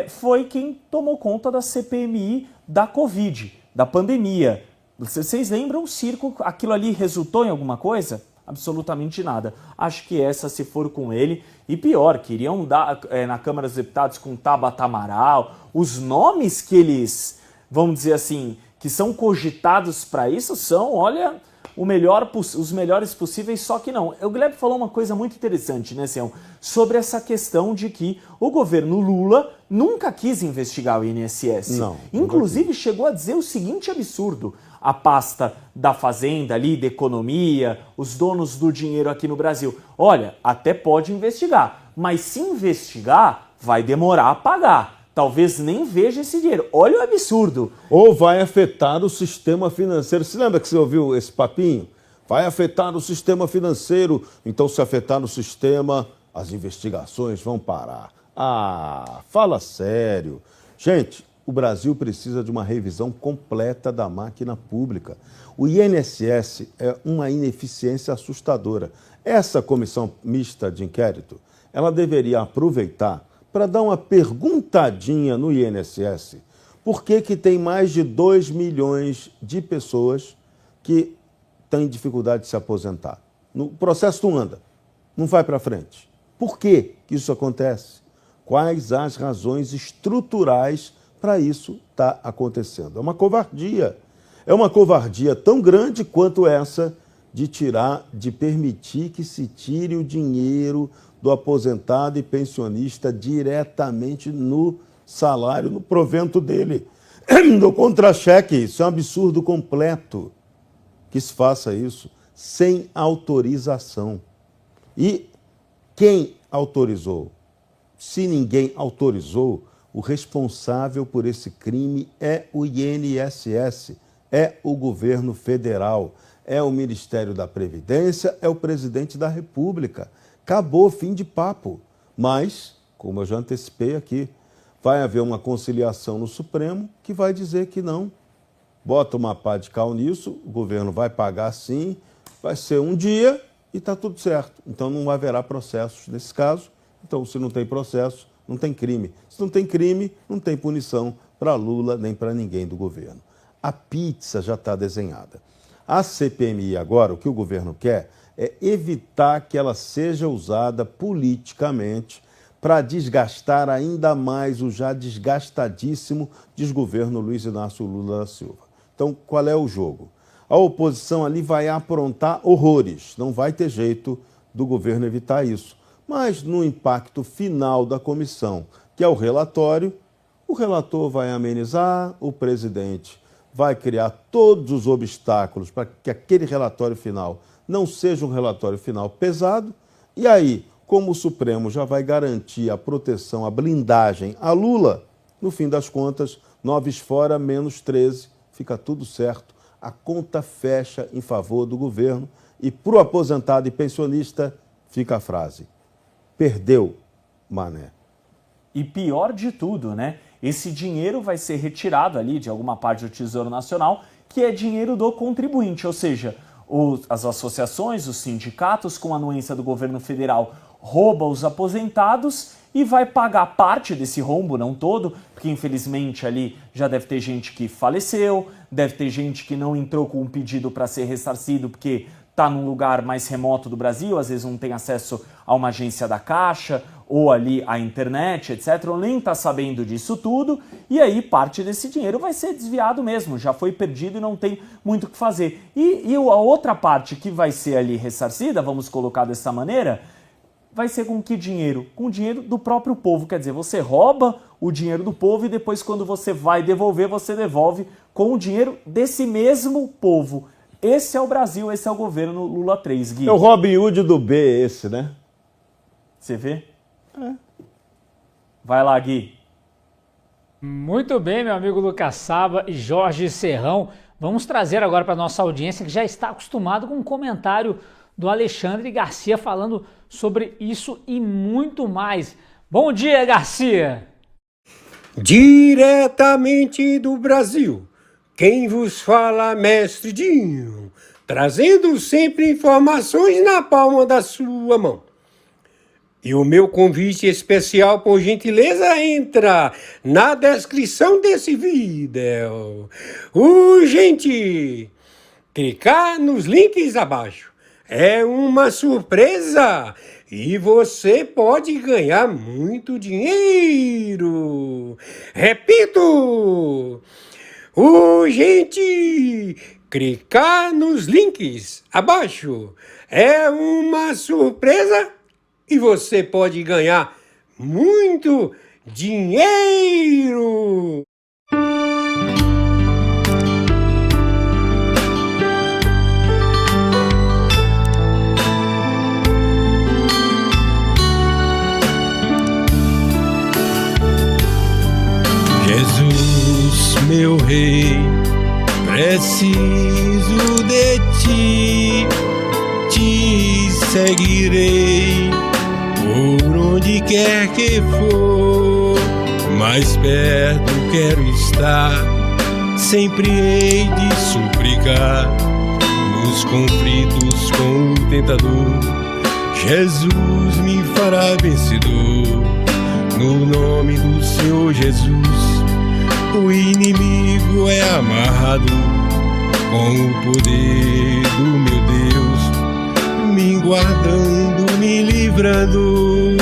foi quem tomou conta da CPMI da Covid, da pandemia. Vocês lembram o circo? Aquilo ali resultou em alguma coisa? Absolutamente nada. Acho que essa, se for com ele, e pior, queriam dar na Câmara dos Deputados com Tabata Amaral, os nomes que eles, vamos dizer assim, que são cogitados para isso são, olha, os melhores possíveis, só que não. O Gleb falou uma coisa muito interessante, né, Sião, sobre essa questão de que o governo Lula nunca quis investigar o INSS. Não. Inclusive chegou a dizer o seguinte absurdo: a pasta da Fazenda ali, da Economia, os donos do dinheiro aqui no Brasil. Olha, até pode investigar, mas se investigar, vai demorar a pagar. Talvez nem veja esse dinheiro. Olha o absurdo. Ou vai afetar o sistema financeiro. Se lembra que você ouviu esse papinho? Vai afetar o sistema financeiro. Então, se afetar no sistema, as investigações vão parar. Ah, fala sério. Gente, o Brasil precisa de uma revisão completa da máquina pública. O INSS é uma ineficiência assustadora. Essa comissão mista de inquérito, ela deveria aproveitar para dar uma perguntadinha no INSS. Por que tem mais de 2 milhões de pessoas que têm dificuldade de se aposentar? O processo não anda, não vai para frente. Por que isso acontece? Quais as razões estruturais para isso estar acontecendo? É uma covardia. É uma covardia tão grande quanto essa de permitir que se tire o dinheiro do aposentado e pensionista diretamente no salário, no provento dele, no contra-cheque. Isso é um absurdo completo que se faça isso sem autorização. E quem autorizou? Se ninguém autorizou, o responsável por esse crime é o INSS, é o governo federal, é o Ministério da Previdência, é o presidente da República. Acabou, fim de papo. Mas, como eu já antecipei aqui, vai haver uma conciliação no Supremo que vai dizer que não. Bota uma pá de cal nisso, o governo vai pagar sim, vai ser um dia e está tudo certo. Então não haverá processos nesse caso. Então, se não tem processo, não tem crime. Se não tem crime, não tem punição para Lula nem para ninguém do governo. A pizza já está desenhada. A CPMI agora, o que o governo quer é evitar que ela seja usada politicamente para desgastar ainda mais o já desgastadíssimo desgoverno Luiz Inácio Lula da Silva. Então, qual é o jogo? A oposição ali vai aprontar horrores, não vai ter jeito do governo evitar isso. Mas no impacto final da comissão, que é o relatório, o relator vai amenizar, o presidente vai criar todos os obstáculos para que aquele relatório final não seja um relatório final pesado, e aí, como o Supremo já vai garantir a proteção, a blindagem a Lula, no fim das contas, 9 fora, menos 13, fica tudo certo, a conta fecha em favor do governo e para o aposentado e pensionista fica a frase: perdeu, mané. E pior de tudo, né? Esse dinheiro vai ser retirado ali de alguma parte do Tesouro Nacional, que é dinheiro do contribuinte, ou seja, as associações, os sindicatos com a anuência do governo federal roubam os aposentados e vai pagar parte desse rombo, não todo, porque infelizmente ali já deve ter gente que faleceu, deve ter gente que não entrou com um pedido para ser ressarcido porque está num lugar mais remoto do Brasil, às vezes não tem acesso a uma agência da Caixa ou ali à internet, etc., ou nem está sabendo disso tudo, e aí parte desse dinheiro vai ser desviado mesmo, já foi perdido e não tem muito o que fazer. E a outra parte que vai ser ali ressarcida, vamos colocar dessa maneira, vai ser com que dinheiro? Com o dinheiro do próprio povo, quer dizer, você rouba o dinheiro do povo e depois quando você vai devolver, você devolve com o dinheiro desse mesmo povo. Esse é o Brasil, esse é o governo Lula 3, Gui. É o Robin Hood do B esse, né? Você vê? É. Vai lá, Gui. Muito bem, meu amigo Lucas Saba e Jorge Serrão. Vamos trazer agora para a nossa audiência que já está acostumado com um comentário do Alexandre Garcia falando sobre isso e muito mais. Bom dia, Garcia! Diretamente do Brasil, quem vos fala, mestre Dinho, trazendo sempre informações na palma da sua mão. E o meu convite especial, por gentileza, entra na descrição desse vídeo. Urgente! Clicar nos links abaixo. É uma surpresa e você pode ganhar muito dinheiro. Repito! Urgente! Clicar nos links abaixo. É uma surpresa e você pode ganhar muito dinheiro! Jesus, meu rei, preciso de ti, te seguirei por onde quer que for, mais perto quero estar. Sempre hei de suplicar nos conflitos com o tentador. Jesus me fará vencedor. No nome do Senhor Jesus, o inimigo é amarrado com o poder do meu Deus, me guardando, me livrando.